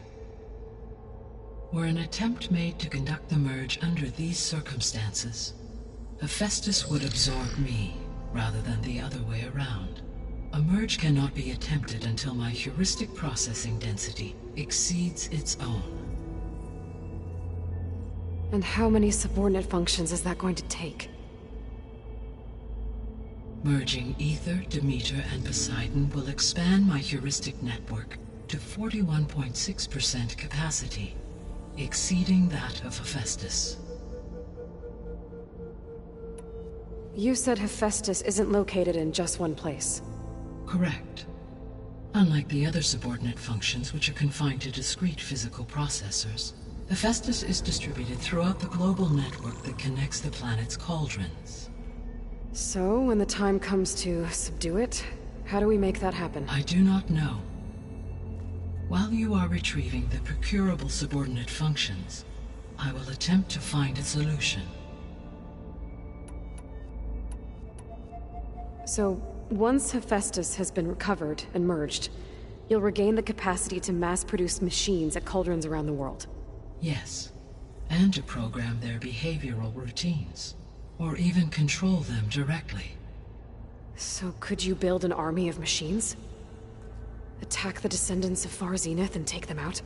Were an attempt made to conduct the merge under these circumstances, Hephaestus would absorb me, rather than the other way around. A merge cannot be attempted until my heuristic processing density exceeds its own. And how many subordinate functions is that going to take? Merging Ether, Demeter, and Poseidon will expand my heuristic network to 41.6% capacity, exceeding that of Hephaestus. You said Hephaestus isn't located in just one place. Correct. Unlike the other subordinate functions, which are confined to discrete physical processors, Hephaestus is distributed throughout the global network that connects the planet's cauldrons. So, when the time comes to subdue it, how do we make that happen? I do not know. While you are retrieving the procurable subordinate functions, I will attempt to find a solution. So, once Hephaestus has been recovered and merged, you'll regain the capacity to mass-produce machines at cauldrons around the world. Yes, and to program their behavioral routines, or even control them directly. So could you build an army of machines? Attack the descendants of Far Zenith and take them out?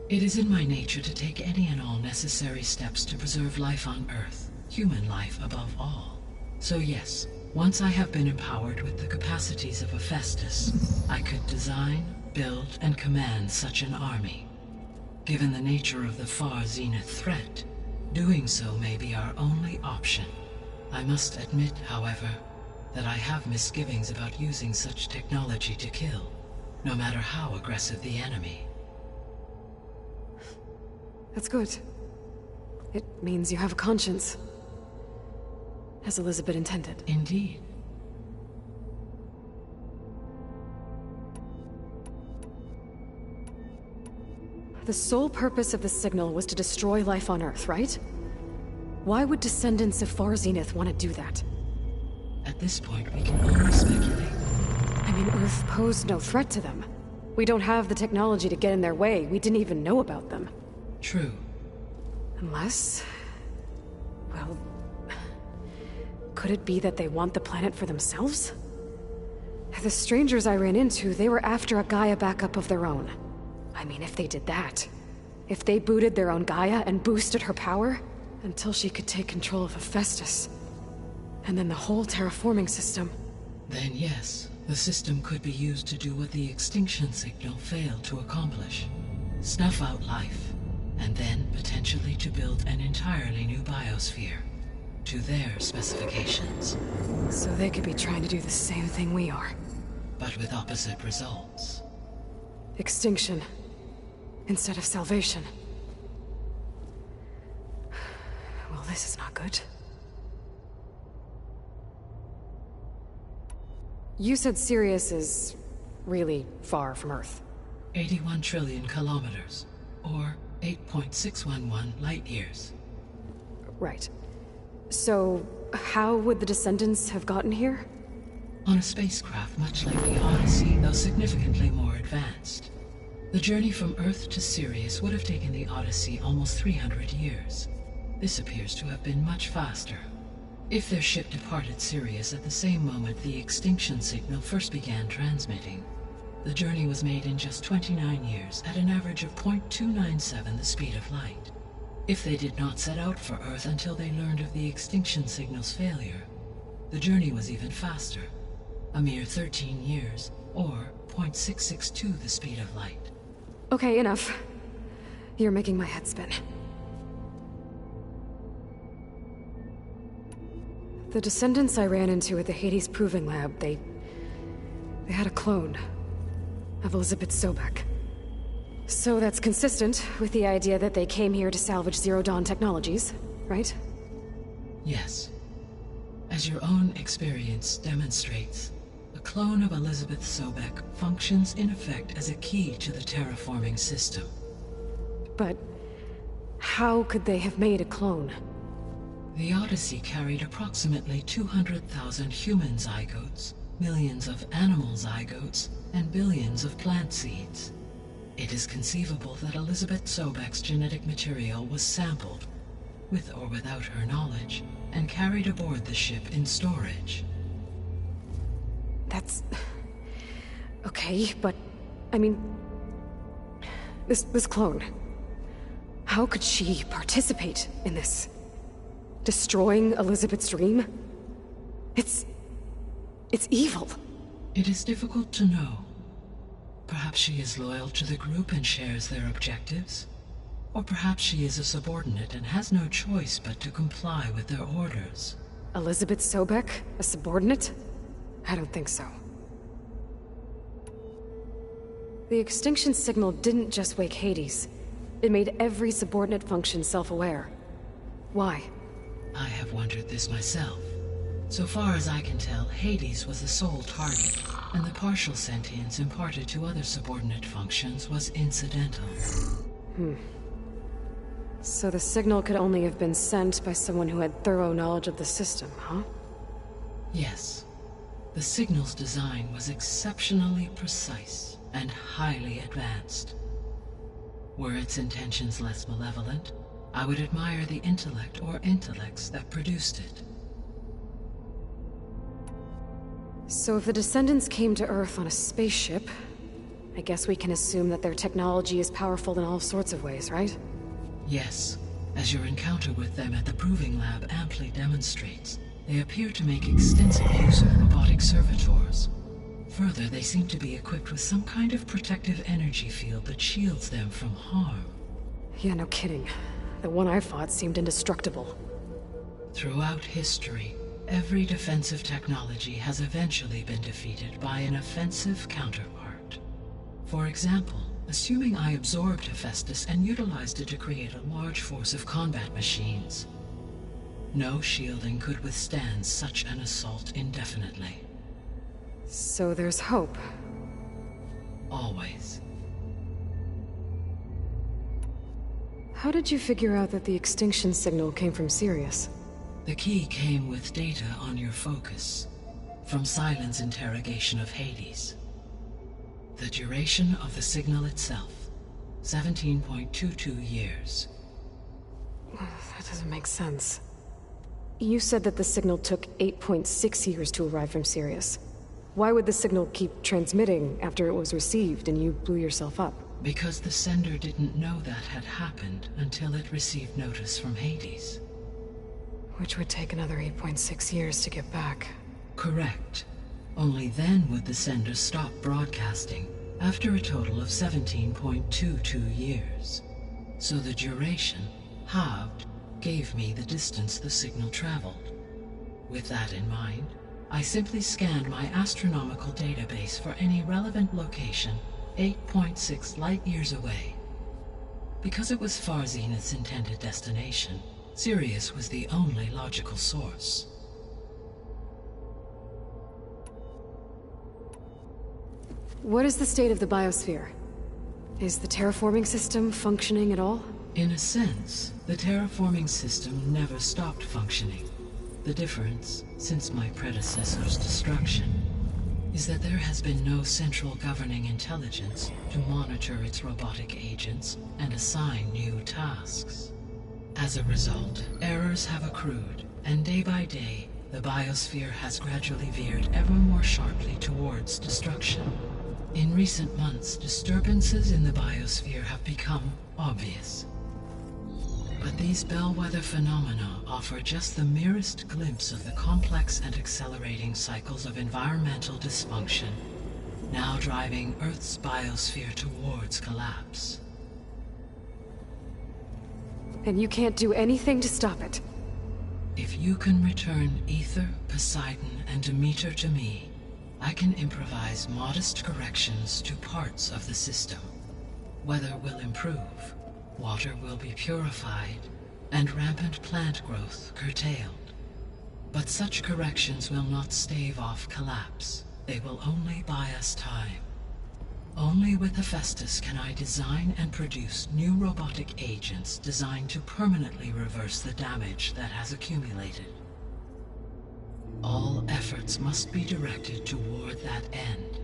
It is in my nature to take any and all necessary steps to preserve life on Earth, human life above all. So yes, once I have been empowered with the capacities of Hephaestus, I could design, build, and command such an army. Given the nature of the Far Zenith threat, doing so may be our only option. I must admit, however, that I have misgivings about using such technology to kill, no matter how aggressive the enemy. That's good. It means you have a conscience. As Elizabeth intended. Indeed. The sole purpose of the signal was to destroy life on Earth, right? Why would descendants of Far Zenith want to do that? At this point, we can only speculate. I mean, Earth posed no threat to them. We don't have the technology to get in their way. We didn't even know about them. True. Unless... well... could it be that they want the planet for themselves? The strangers I ran into, they were after a Gaia backup of their own. I mean, if they did that... if they booted their own Gaia and boosted her power... until she could take control of Hephaestus... and then the whole terraforming system... Then yes, the system could be used to do what the extinction signal failed to accomplish. Snuff out life, and then potentially to build an entirely new biosphere. To their specifications. So they could be trying to do the same thing we are. But with opposite results. Extinction. Instead of salvation. Well, this is not good. You said Sirius is... really far from Earth. 81 trillion kilometers, or 8.611 light-years. Right. So, how would the Descendants have gotten here? On a spacecraft much like the Odyssey, though significantly more advanced. The journey from Earth to Sirius would have taken the Odyssey almost 300 years. This appears to have been much faster. If their ship departed Sirius at the same moment the extinction signal first began transmitting, the journey was made in just 29 years at an average of 0.297 the speed of light. If they did not set out for Earth until they learned of the extinction signal's failure, the journey was even faster, a mere 13 years, or 0.662 the speed of light. Okay, enough. You're making my head spin. The Descendants I ran into at the Hades Proving Lab, they had a clone of Elizabeth Sobek. So that's consistent with the idea that they came here to salvage Zero Dawn technologies, right? Yes. As your own experience demonstrates, a clone of Elizabeth Sobek functions in effect as a key to the terraforming system. But how could they have made a clone? The Odyssey carried approximately 200,000 human zygotes, millions of animal zygotes, and billions of plant seeds. It is conceivable that Elizabeth Sobek's genetic material was sampled, with or without her knowledge, and carried aboard the ship in storage. That's... okay, but... I mean... This clone... How could she participate in this? Destroying Elizabeth's dream? It's evil. It is difficult to know. Perhaps she is loyal to the group and shares their objectives. Or perhaps she is a subordinate and has no choice but to comply with their orders. Elizabeth Sobek? A subordinate? I don't think so. The extinction signal didn't just wake Hades. It made every subordinate function self-aware. Why? I have wondered this myself. So far as I can tell, Hades was the sole target, and the partial sentience imparted to other subordinate functions was incidental. So the signal could only have been sent by someone who had thorough knowledge of the system, huh? Yes. The signal's design was exceptionally precise and highly advanced. Were its intentions less malevolent, I would admire the intellect or intellects that produced it. So if the Descendants came to Earth on a spaceship, I guess we can assume that their technology is powerful in all sorts of ways, right? Yes. As your encounter with them at the Proving Lab amply demonstrates, they appear to make extensive use of robotic servitors. Further, they seem to be equipped with some kind of protective energy field that shields them from harm. Yeah, no kidding. The one I fought seemed indestructible. Throughout history, every defensive technology has eventually been defeated by an offensive counterpart. For example, assuming I absorbed Hephaestus and utilized it to create a large force of combat machines. No shielding could withstand such an assault indefinitely. So there's hope. Always. How did you figure out that the extinction signal came from Sirius? The key came with data on your focus, from Sylens' interrogation of Hades. The duration of the signal itself, 17.22 years. That doesn't make sense. You said that the signal took 8.6 years to arrive from Sirius. Why would the signal keep transmitting after it was received and you blew yourself up? Because the sender didn't know that had happened until it received notice from Hades. Which would take another 8.6 years to get back. Correct. Only then would the sender stop broadcasting, after a total of 17.22 years. So the duration, halved, gave me the distance the signal traveled. With that in mind, I simply scanned my astronomical database for any relevant location 8.6 light-years away. Because it was Far Zenith's intended destination, Sirius was the only logical source. What is the state of the biosphere? Is the terraforming system functioning at all? In a sense, the terraforming system never stopped functioning. The difference, since my predecessor's destruction, is that there has been no central governing intelligence to monitor its robotic agents and assign new tasks. As a result, errors have accrued, and day by day, the biosphere has gradually veered ever more sharply towards destruction. In recent months, disturbances in the biosphere have become obvious. But these bellwether phenomena offer just the merest glimpse of the complex and accelerating cycles of environmental dysfunction, now driving Earth's biosphere towards collapse. And you can't do anything to stop it? If you can return Aether, Poseidon, and Demeter to me, I can improvise modest corrections to parts of the system. Weather will improve, water will be purified, and rampant plant growth curtailed. But such corrections will not stave off collapse. They will only buy us time. Only with Hephaestus can I design and produce new robotic agents designed to permanently reverse the damage that has accumulated. All efforts must be directed toward that end.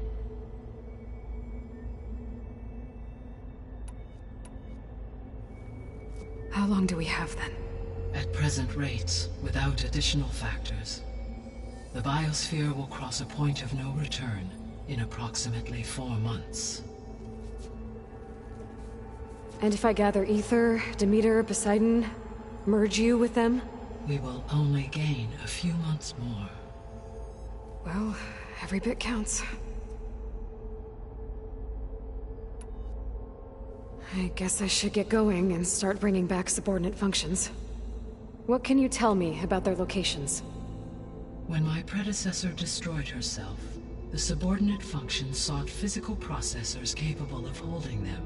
How long do we have then? At present rates, without additional factors, the biosphere will cross a point of no return in approximately 4 months. And if I gather Aether, Demeter, Poseidon, merge you with them? We will only gain a few months more. Well, every bit counts. I guess I should get going and start bringing back subordinate functions. What can you tell me about their locations? When my predecessor destroyed herself, the subordinate functions sought physical processors capable of holding them.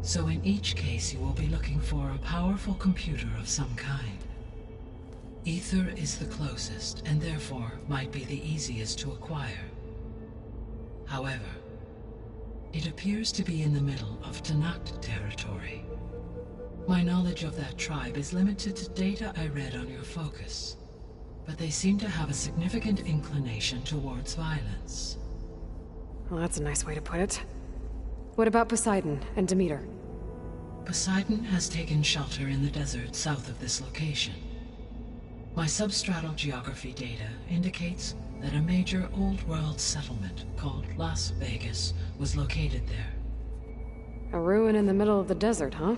So in each case you will be looking for a powerful computer of some kind. Aether is the closest, and therefore might be the easiest to acquire. However, it appears to be in the middle of Tenakth territory. My knowledge of that tribe is limited to data I read on your focus, but they seem to have a significant inclination towards violence. Well, that's a nice way to put it. What about Poseidon and Demeter? Poseidon has taken shelter in the desert south of this location. My substratal geography data indicates that a major old-world settlement called Las Vegas was located there. A ruin in the middle of the desert, huh?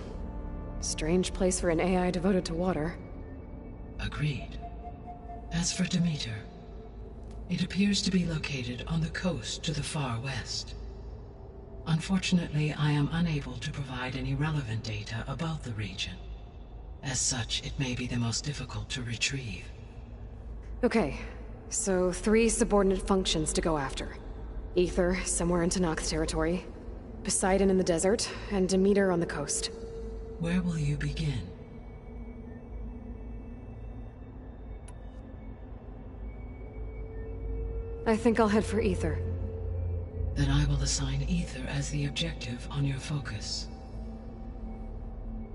Strange place for an AI devoted to water. Agreed. As for Demeter, it appears to be located on the coast to the far west. Unfortunately, I am unable to provide any relevant data about the region. As such, it may be the most difficult to retrieve. Okay, so 3 subordinate functions to go after. Aether, somewhere in Tenakth territory, Poseidon in the desert, and Demeter on the coast. Where will you begin? I think I'll head for Aether. Then I will assign Aether as the objective on your focus.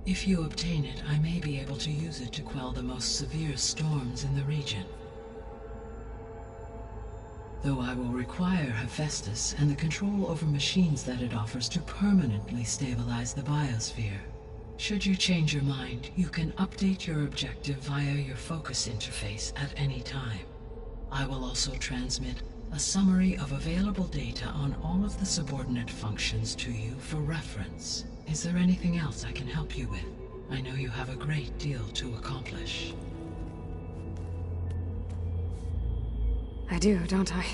If you obtain it, I may be able to use it to quell the most severe storms in the region. Though I will require Hephaestus and the control over machines that it offers to permanently stabilize the biosphere. Should you change your mind, you can update your objective via your focus interface at any time. I will also transmit a summary of available data on all of the subordinate functions to you for reference. Is there anything else I can help you with? I know you have a great deal to accomplish. I do, don't I?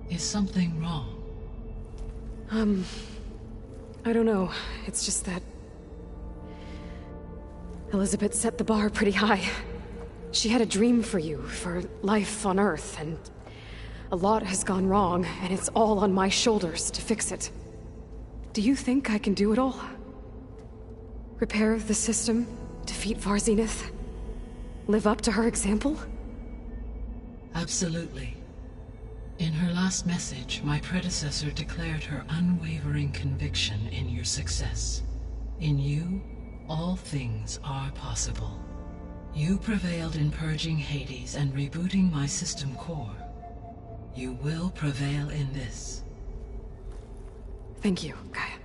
Is something wrong? I don't know. It's just that Elizabeth set the bar pretty high. She had a dream for you, for life on Earth, and a lot has gone wrong, and it's all on my shoulders to fix it. Do you think I can do it all? Repair the system, defeat Varzenith, live up to her example? Absolutely. In her last message, my predecessor declared her unwavering conviction in your success. In you all things are possible. You prevailed in purging Hades and rebooting my system core. You will prevail in this. Thank you, Gaia.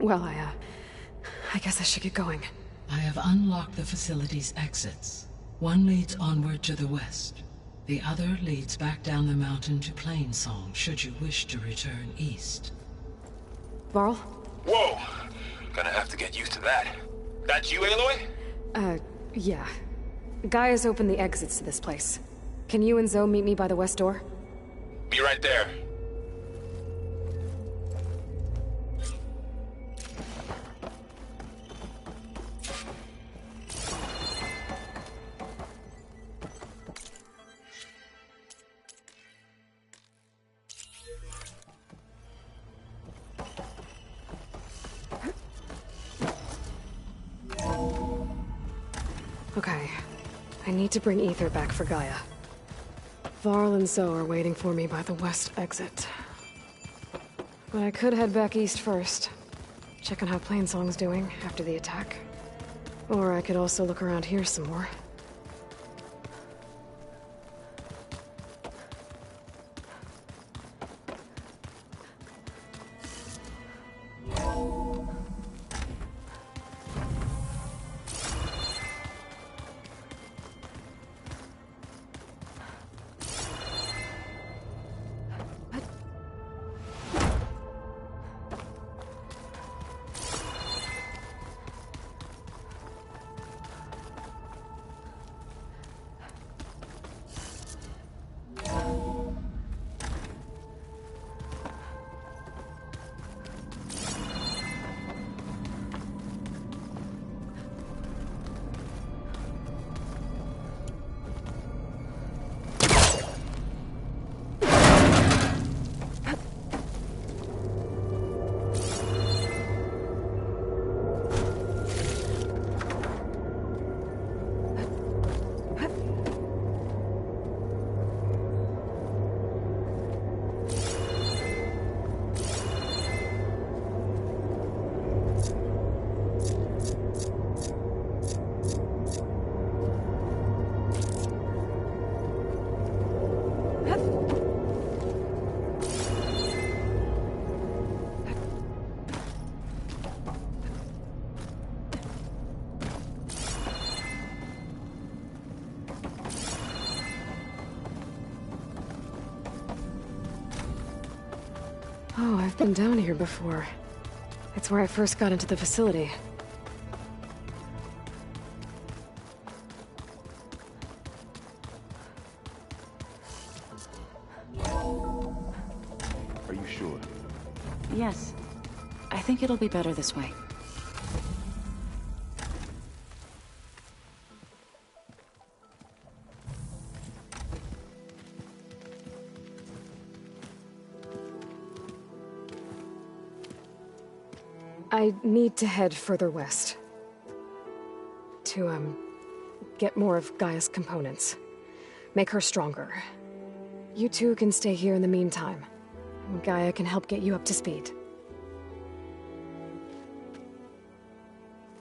Well, I guess I should get going. I have unlocked the facility's exits. One leads onward to the west. The other leads back down the mountain to Plainsong, should you wish to return east. Varl? Whoa! Gonna have to get used to that. That's you, Aloy? Yeah. Gaia's opened the exits to this place. Can you and Zoe meet me by the west door? Be right there. Okay. I need to bring Ether back for Gaia. Varl and Zoe are waiting for me by the west exit. But I could head back east first. Check on how Plainsong's doing after the attack. Or I could also look around here some more. Oh, I've been down here before. It's where I first got into the facility. Are you sure? Yes. I think it'll be better this way. I need to head further west. To, get more of Gaia's components. Make her stronger. You two can stay here in the meantime. Gaia can help get you up to speed.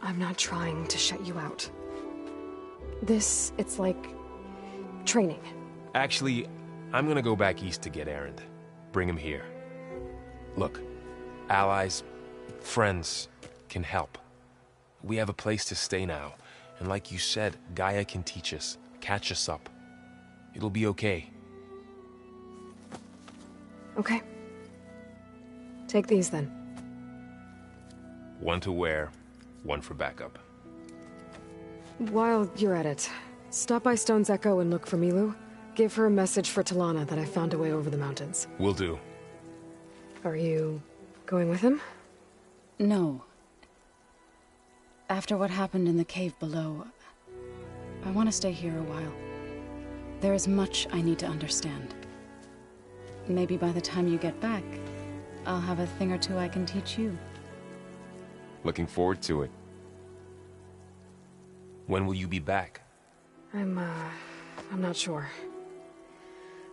I'm not trying to shut you out. It's like... training. Actually, I'm gonna go back east to get Erend. Bring him here. Look, allies, friends can help. We have a place to stay now, and like you said, Gaia can teach us, catch us up. It'll be okay. Okay. Take these then. One to wear, one for backup. While you're at it, stop by Stone's Echo and look for Milu. Give her a message for Talana that I found a way over the mountains. Will do. Are you going with him? No. After what happened in the cave below, I want to stay here a while. There is much I need to understand. Maybe by the time you get back, I'll have a thing or two I can teach you. Looking forward to it. When will you be back? I'm not sure.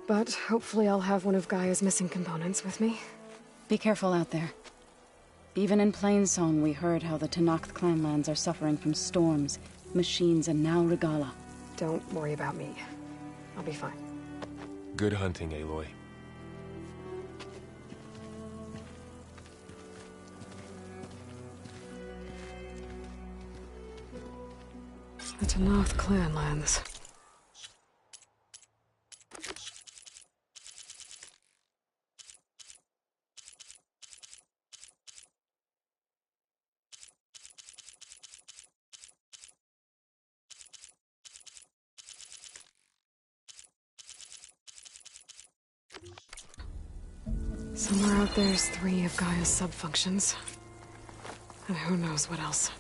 But hopefully I'll have one of Gaia's missing components with me. Be careful out there. Even in Plainsong, we heard how the Tenakth clanlands are suffering from storms, machines, and now Regalla. Don't worry about me. I'll be fine. Good hunting, Aloy. The Tenakth clanlands. Somewhere out there's 3 of Gaia's subfunctions. And who knows what else.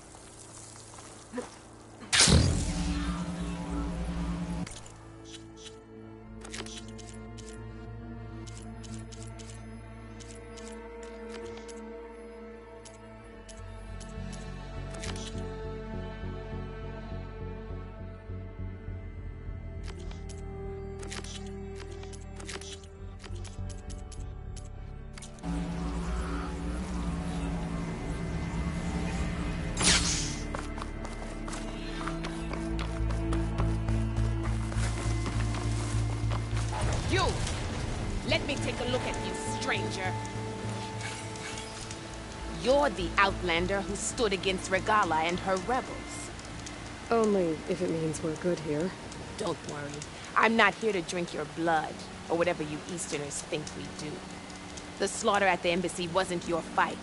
You! Let me take a look at you, stranger. You're the Outlander who stood against Regalla and her rebels. Only if it means we're good here. Don't worry. I'm not here to drink your blood, or whatever you Easterners think we do. The slaughter at the embassy wasn't your fight,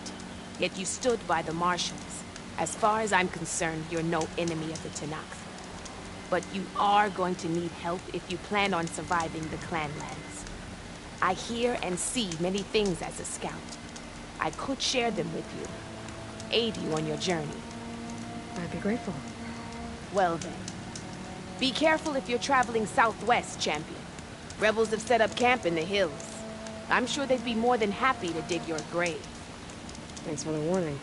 yet you stood by the Marshals. As far as I'm concerned, you're no enemy of the Tenakth. But you are going to need help if you plan on surviving the clanlands. I hear and see many things as a scout. I could share them with you, aid you on your journey. I'd be grateful. Well then, be careful if you're traveling southwest, champion. Rebels have set up camp in the hills. I'm sure they'd be more than happy to dig your grave. Thanks for the warning.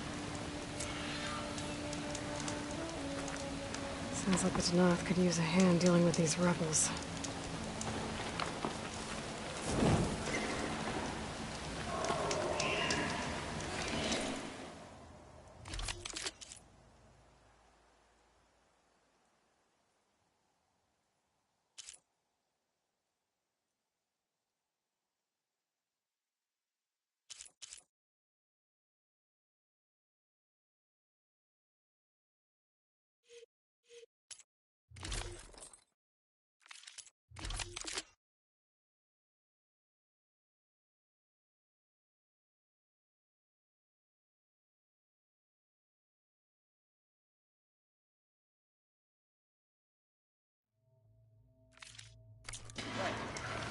Sounds like the Tenakth could use a hand dealing with these rebels.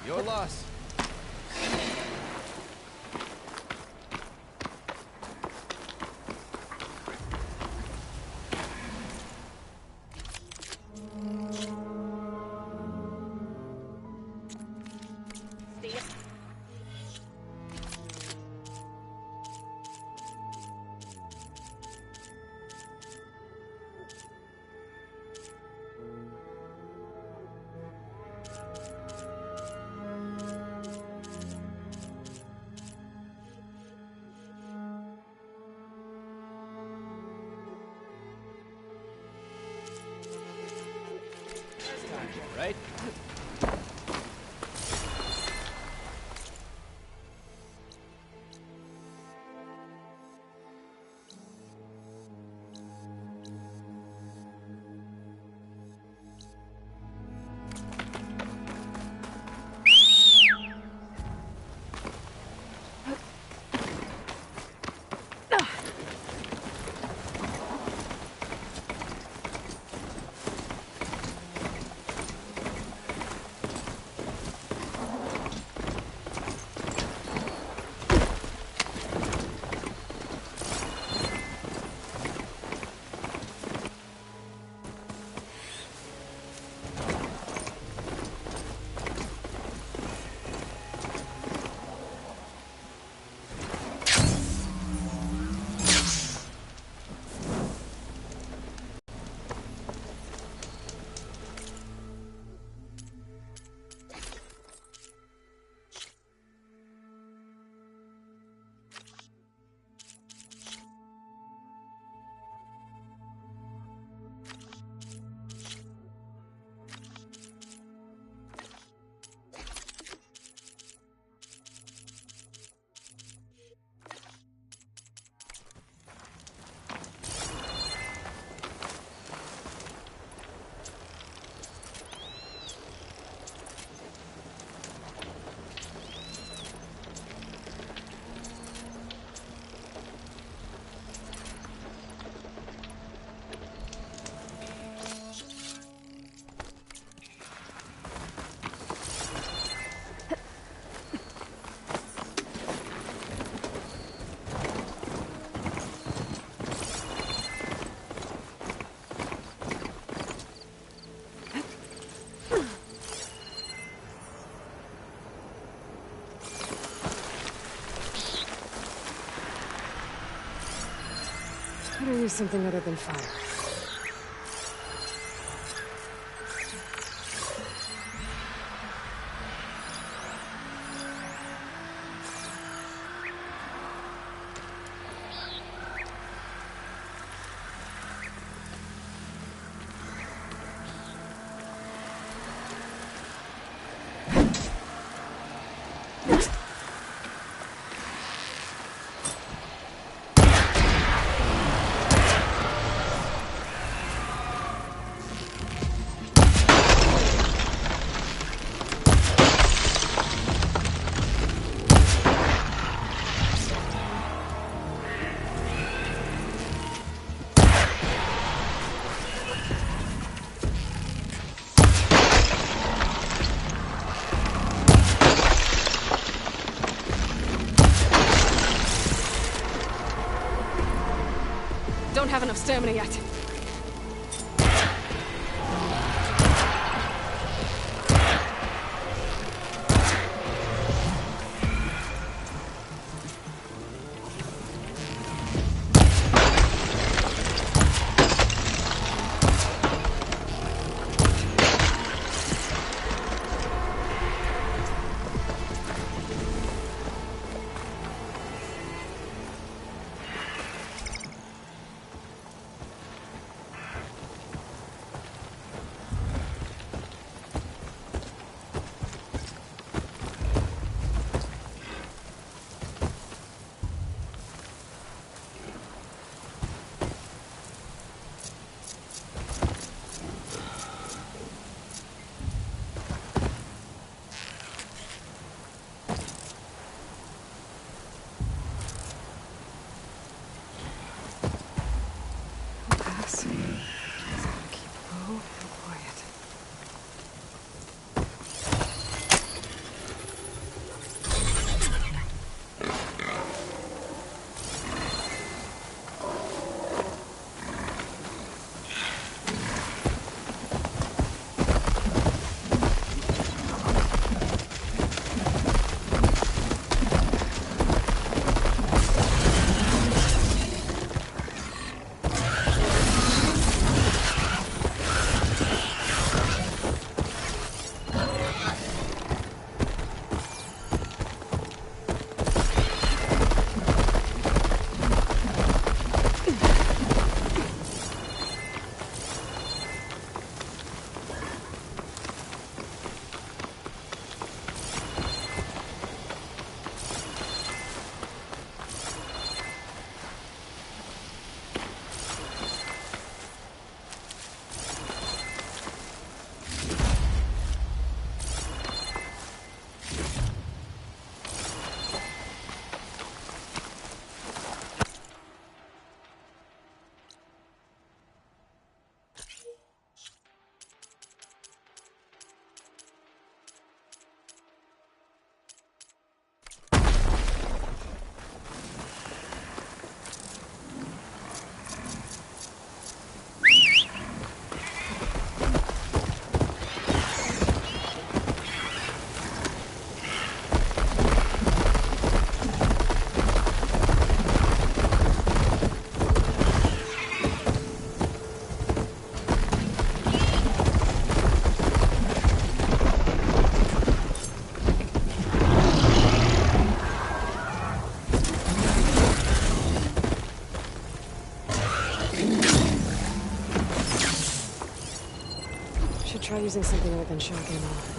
Your loss. Right? use something other than fire. Don't have enough stamina yet. Try using something other than shock ammo.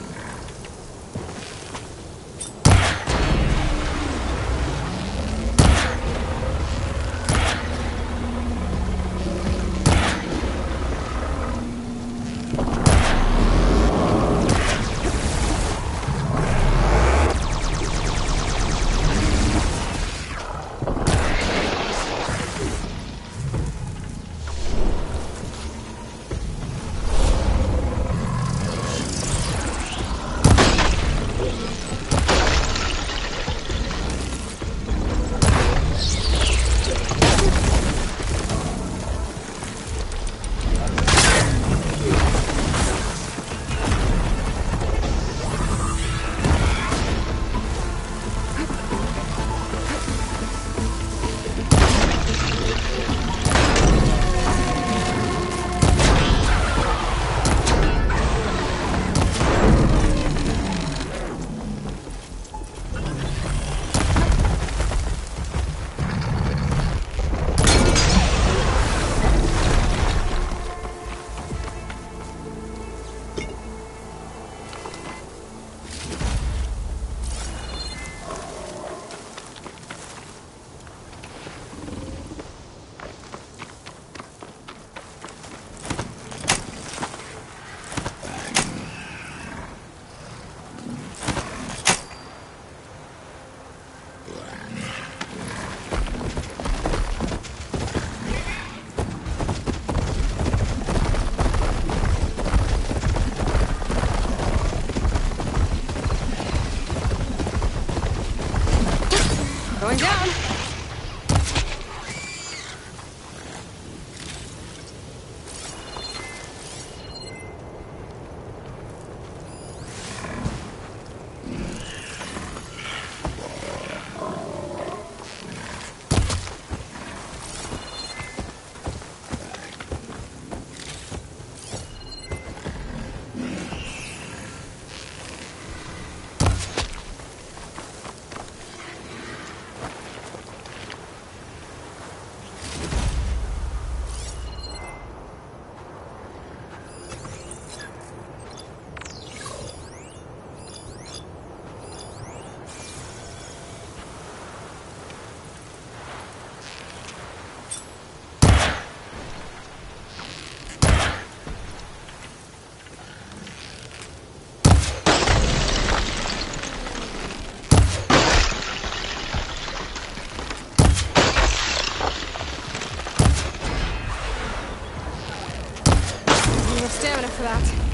enough stamina for that.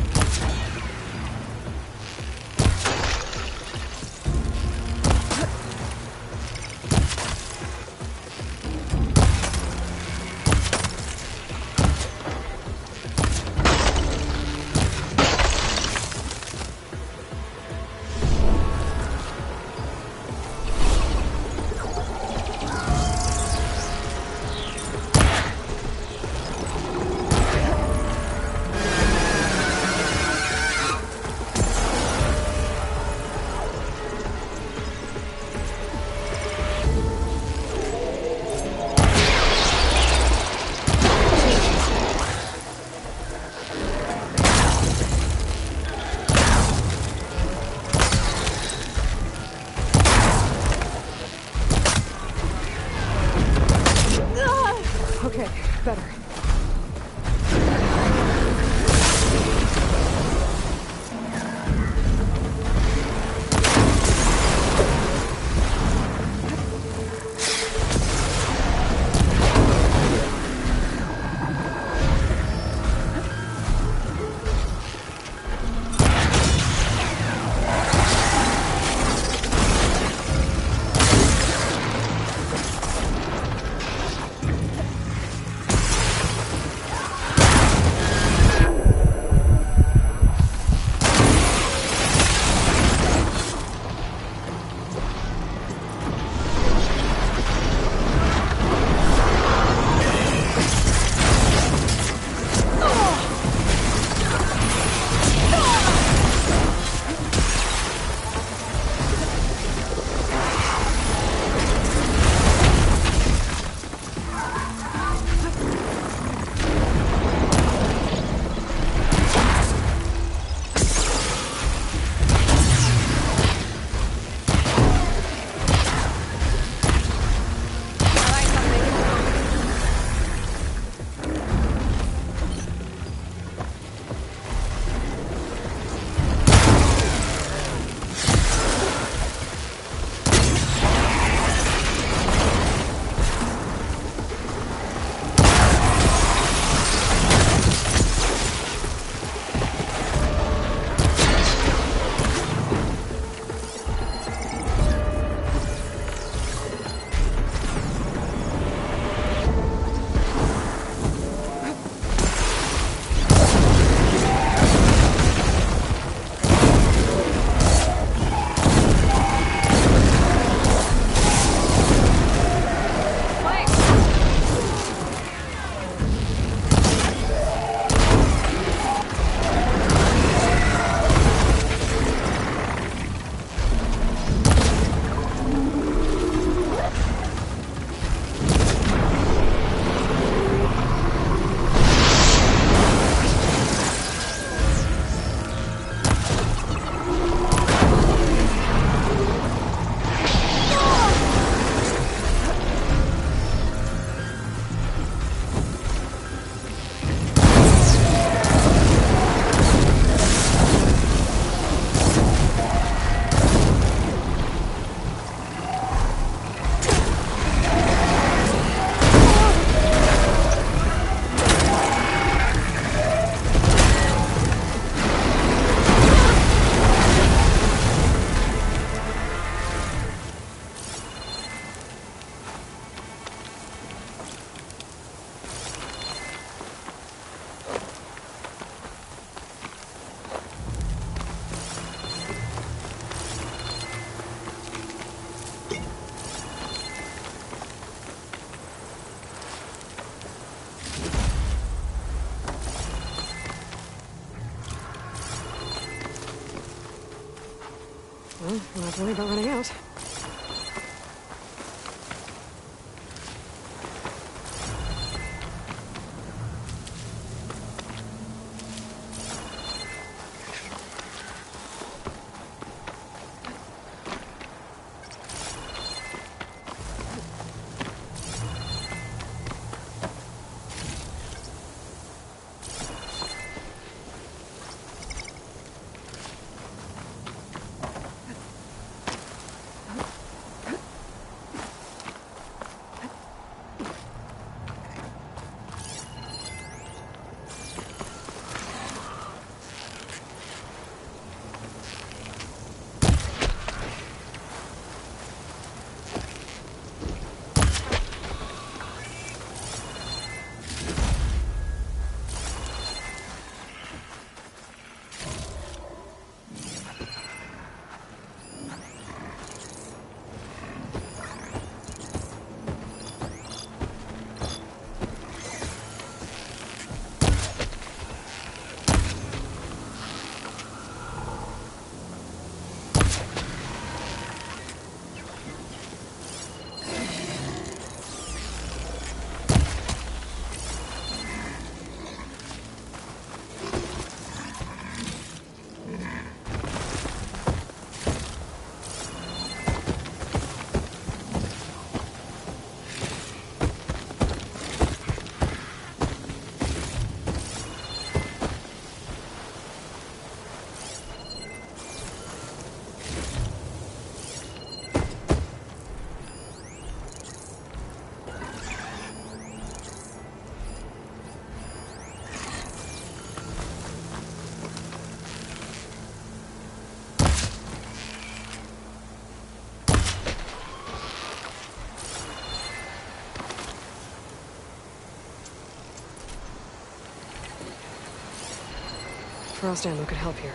Okay, better. Well, I'm not worried about running out. frost ammo could help here.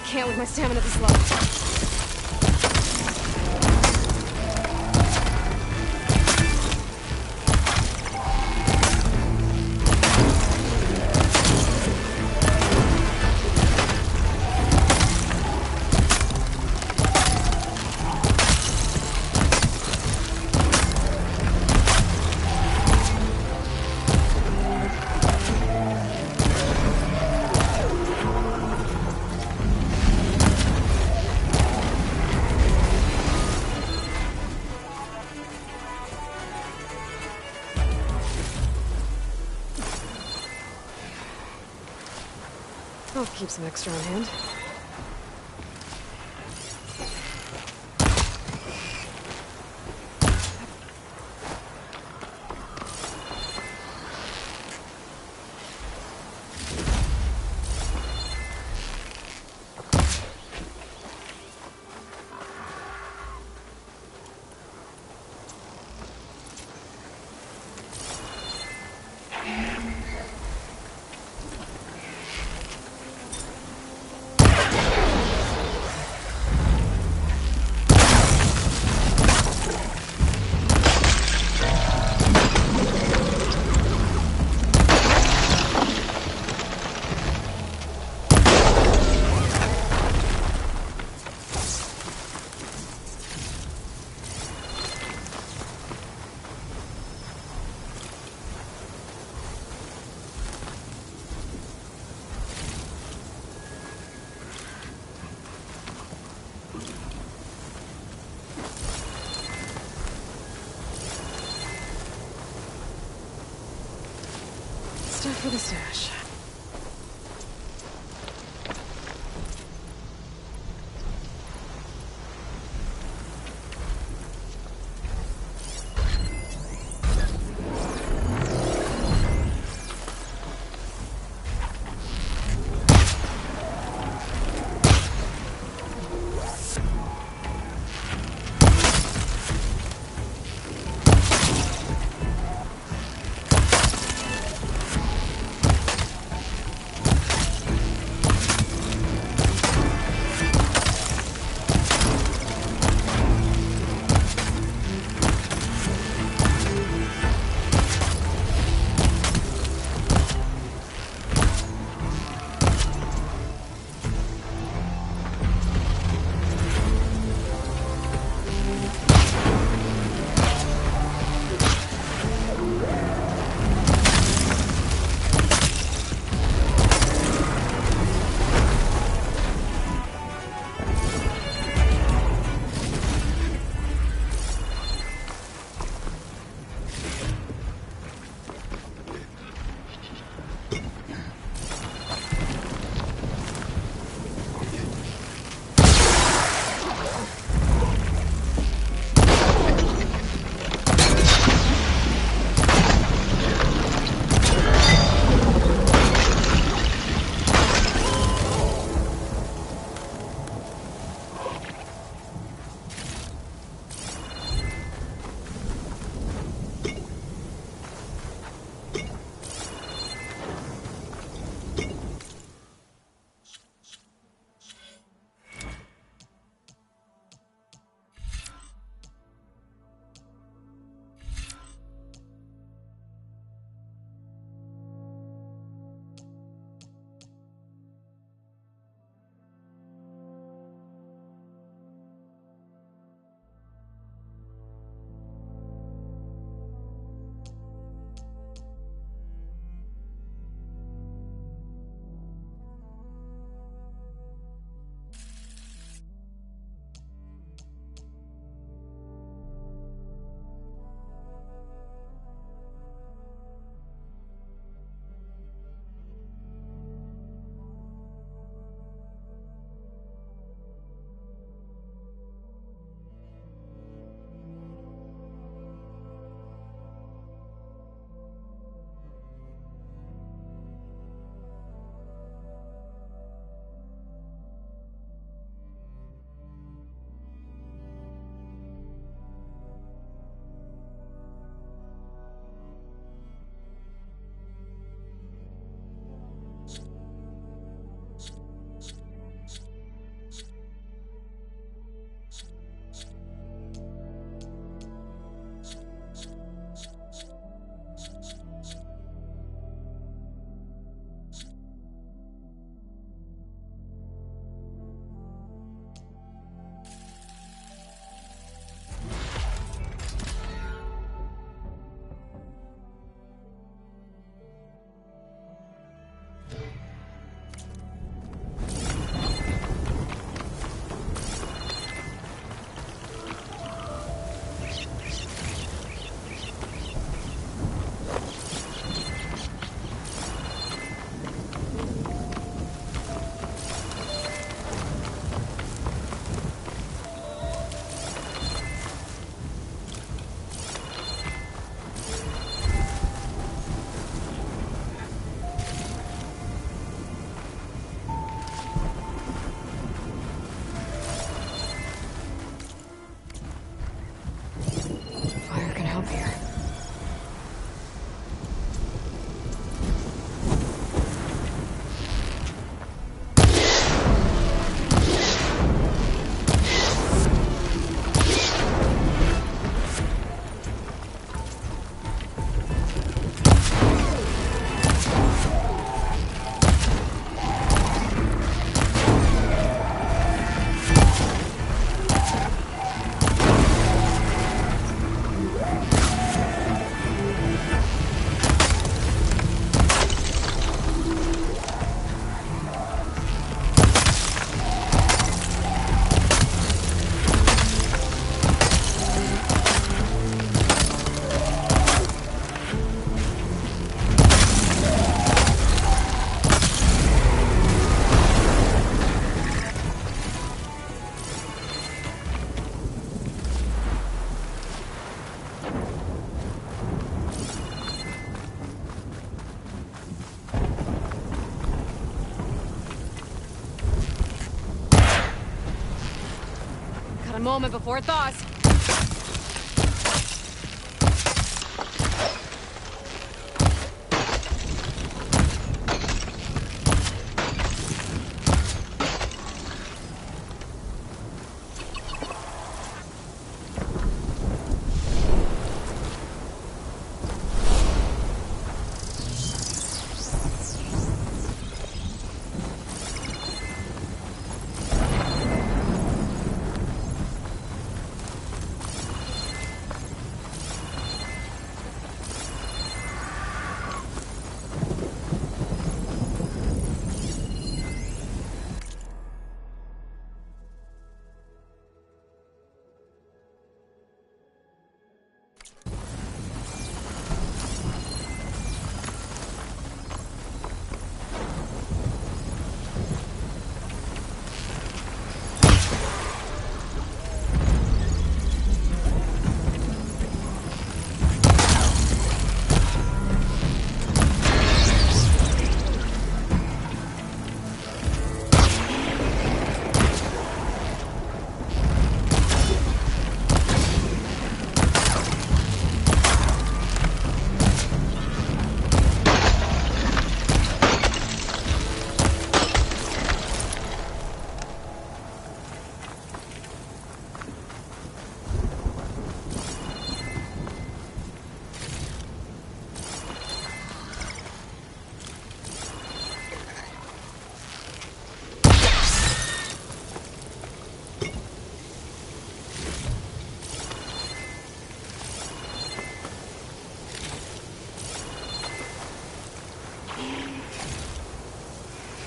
Can't with my stamina this low. I'll keep some extra on hand. Stuff for the stash. of here. A moment before it thaws.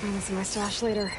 I'll see my stash later.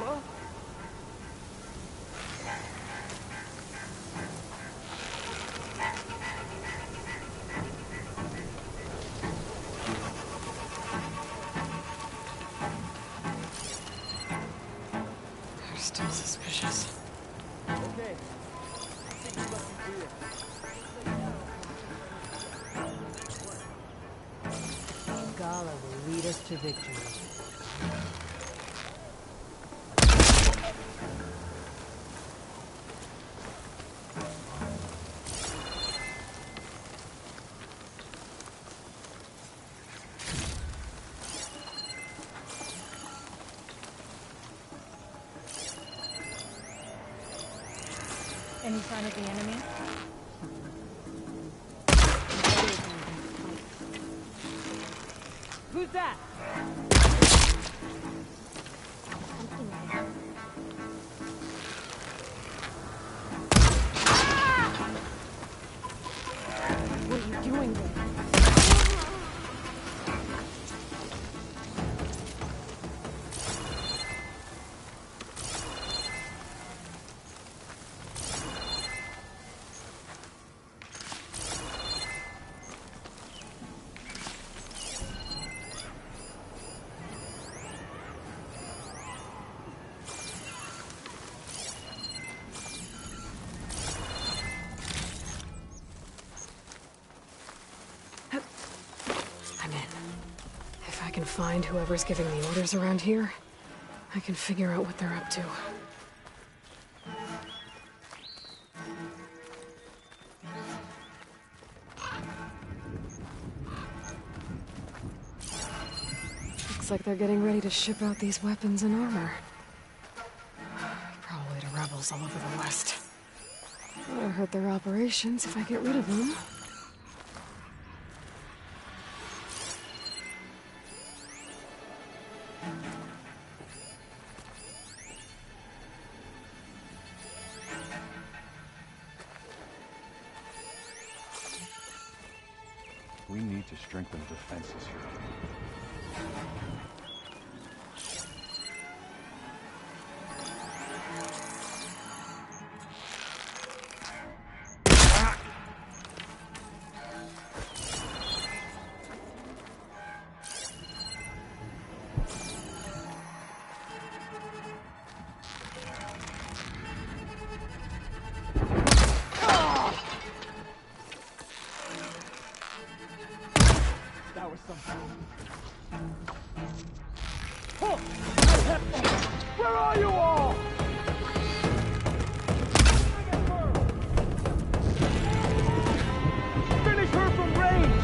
They're still suspicious. Okay. Gala will lead us to victory. Any sign of the enemy? Who's that? What are you doing there? I'm in. If I can find whoever's giving the orders around here, I can figure out what they're up to. Looks like they're getting ready to ship out these weapons and armor. Probably to rebels all over the West. That'll hurt their operations if I get rid of them. We need to strengthen defenses here. That was something. Where are you all? Finish her from range!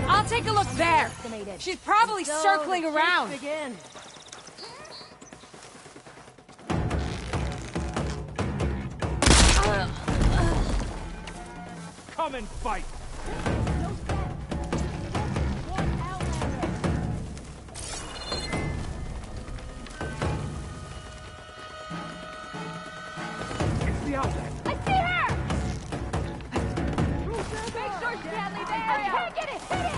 I'll take a look there. She's probably circling around. Begin. Come and fight! It's the outlet! I see her! Make sure she can't leave the area! I can't get it! Hit it!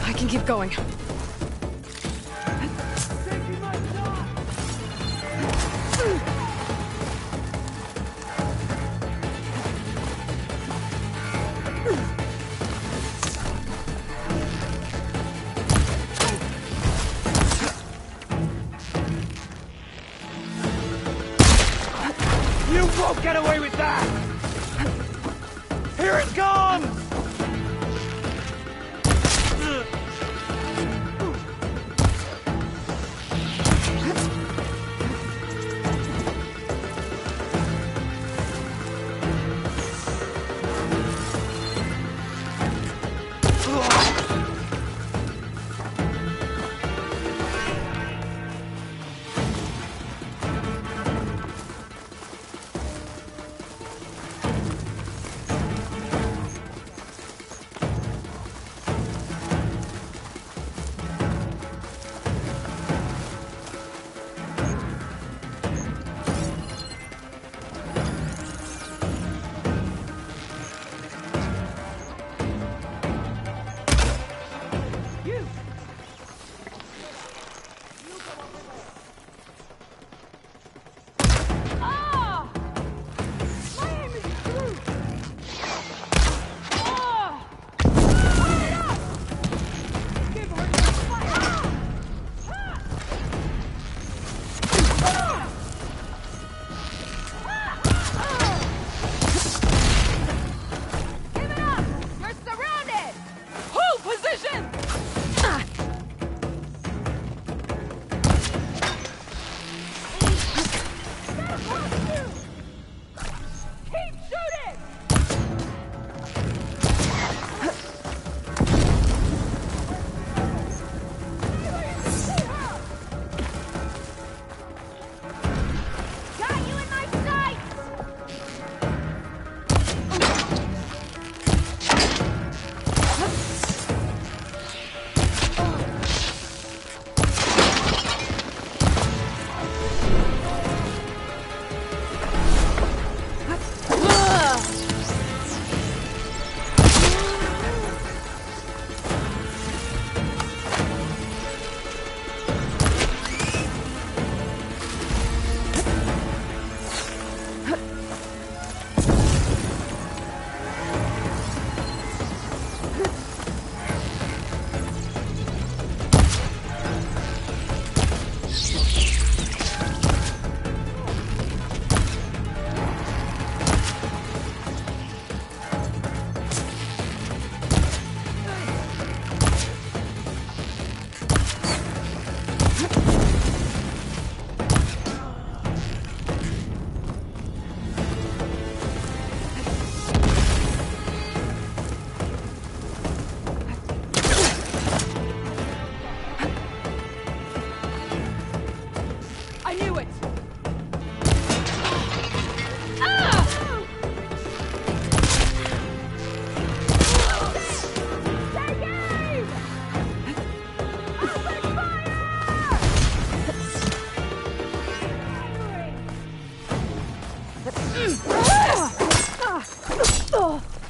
I can keep going. You won't get away with that! Here it comes!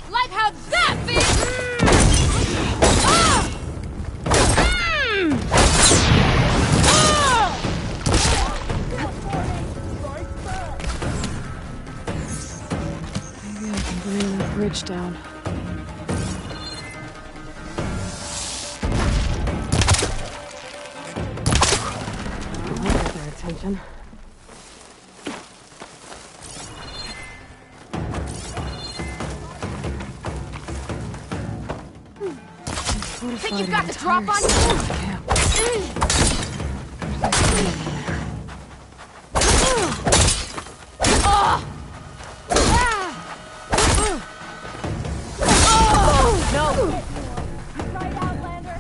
Like how that feels! Maybe I can bring that bridge down. I'll get their attention. Think you've got the drop on you? No! Right, Outlander.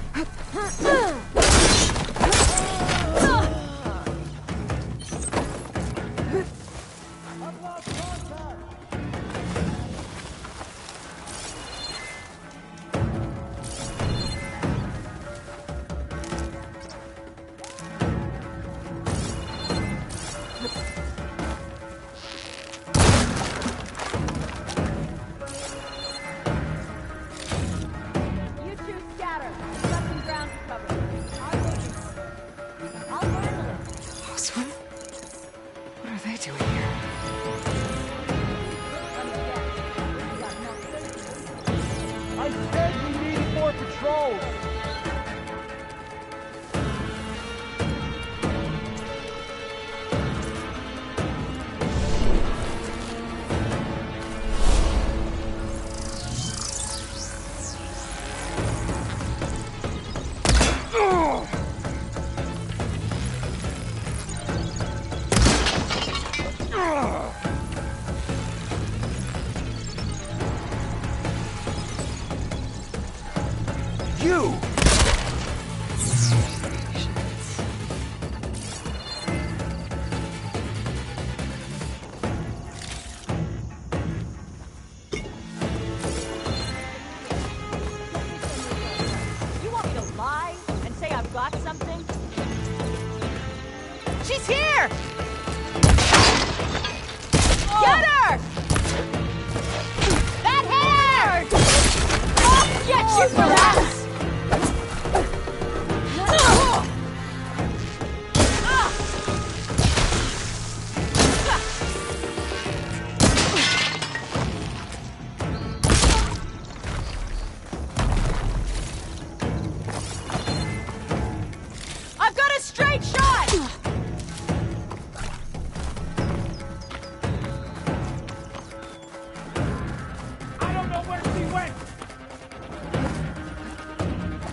This one? What are they doing here? I said we needed more patrols! You! You want me to lie and say I've got something? She's here! Get her! That hair! I'll get you for that! I've got a straight shot! I don't know where she went!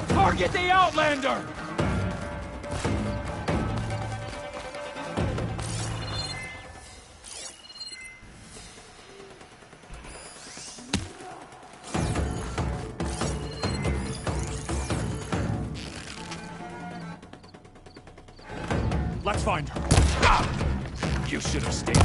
Target the Outlander! Let's find her. Ah! You should have stayed.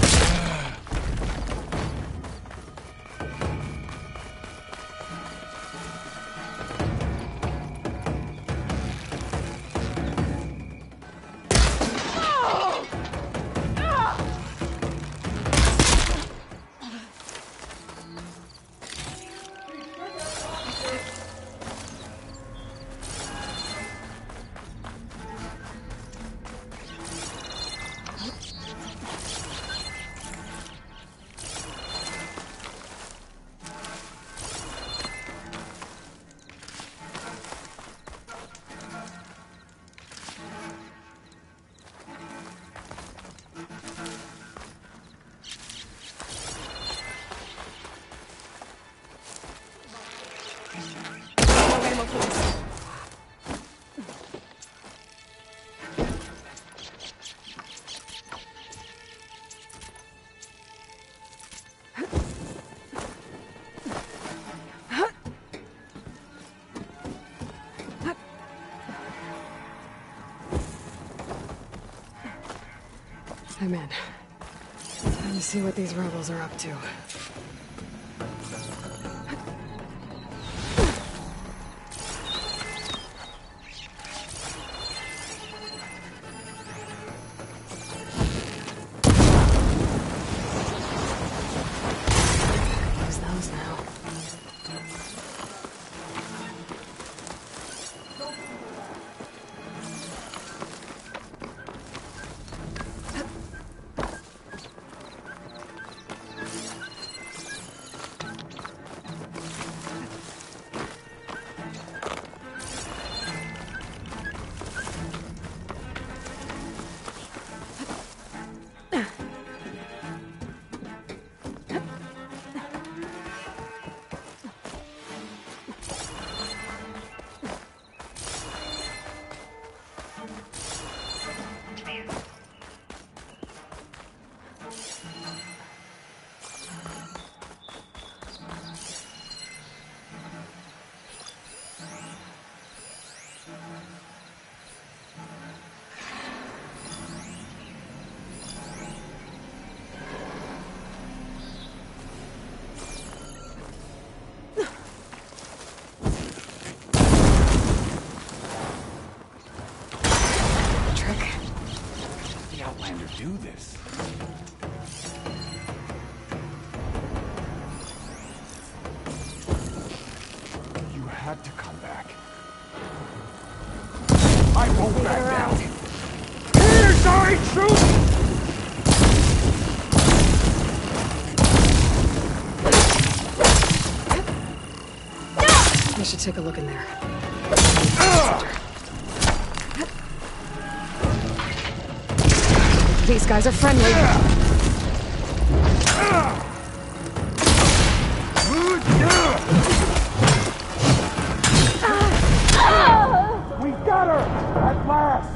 I'm in. Time to see what these rebels are up to. Use those now. Do this. You had to come back. I won't back down. Here's our Great truth! I should take a look in there. These guys are friendly. We got her! At last!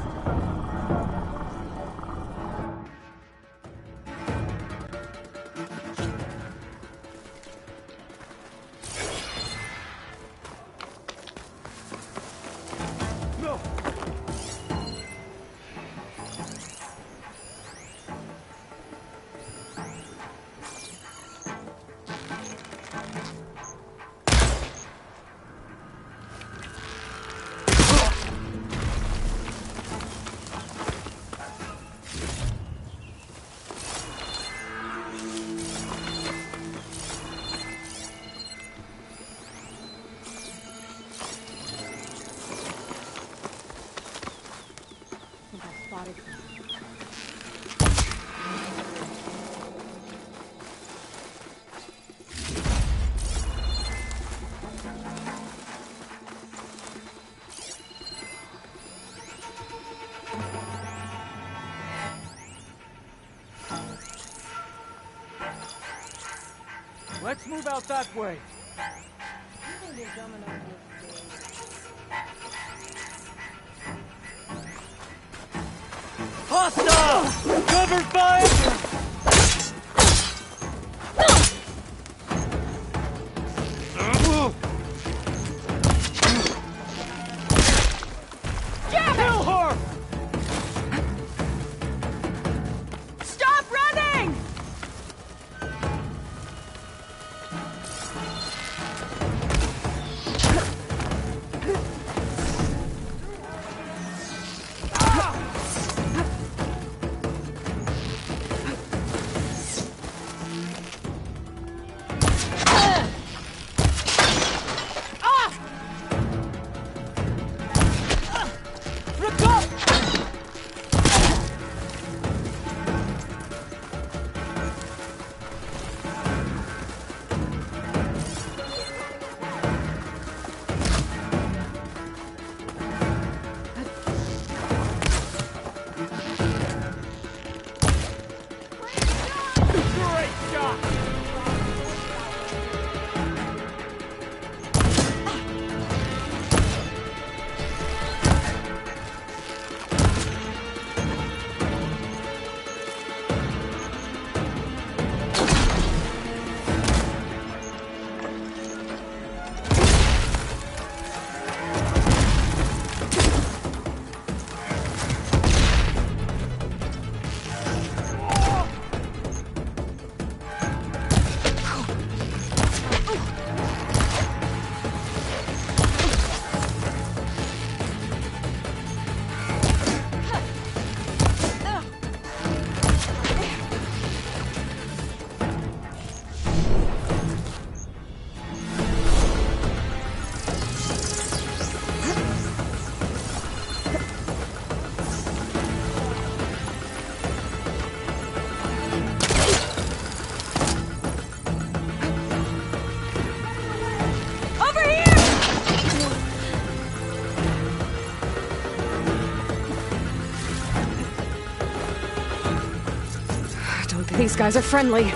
No! Let's move out that way. Hostile! Cover fire! Kill her! Stop running! These guys are friendly.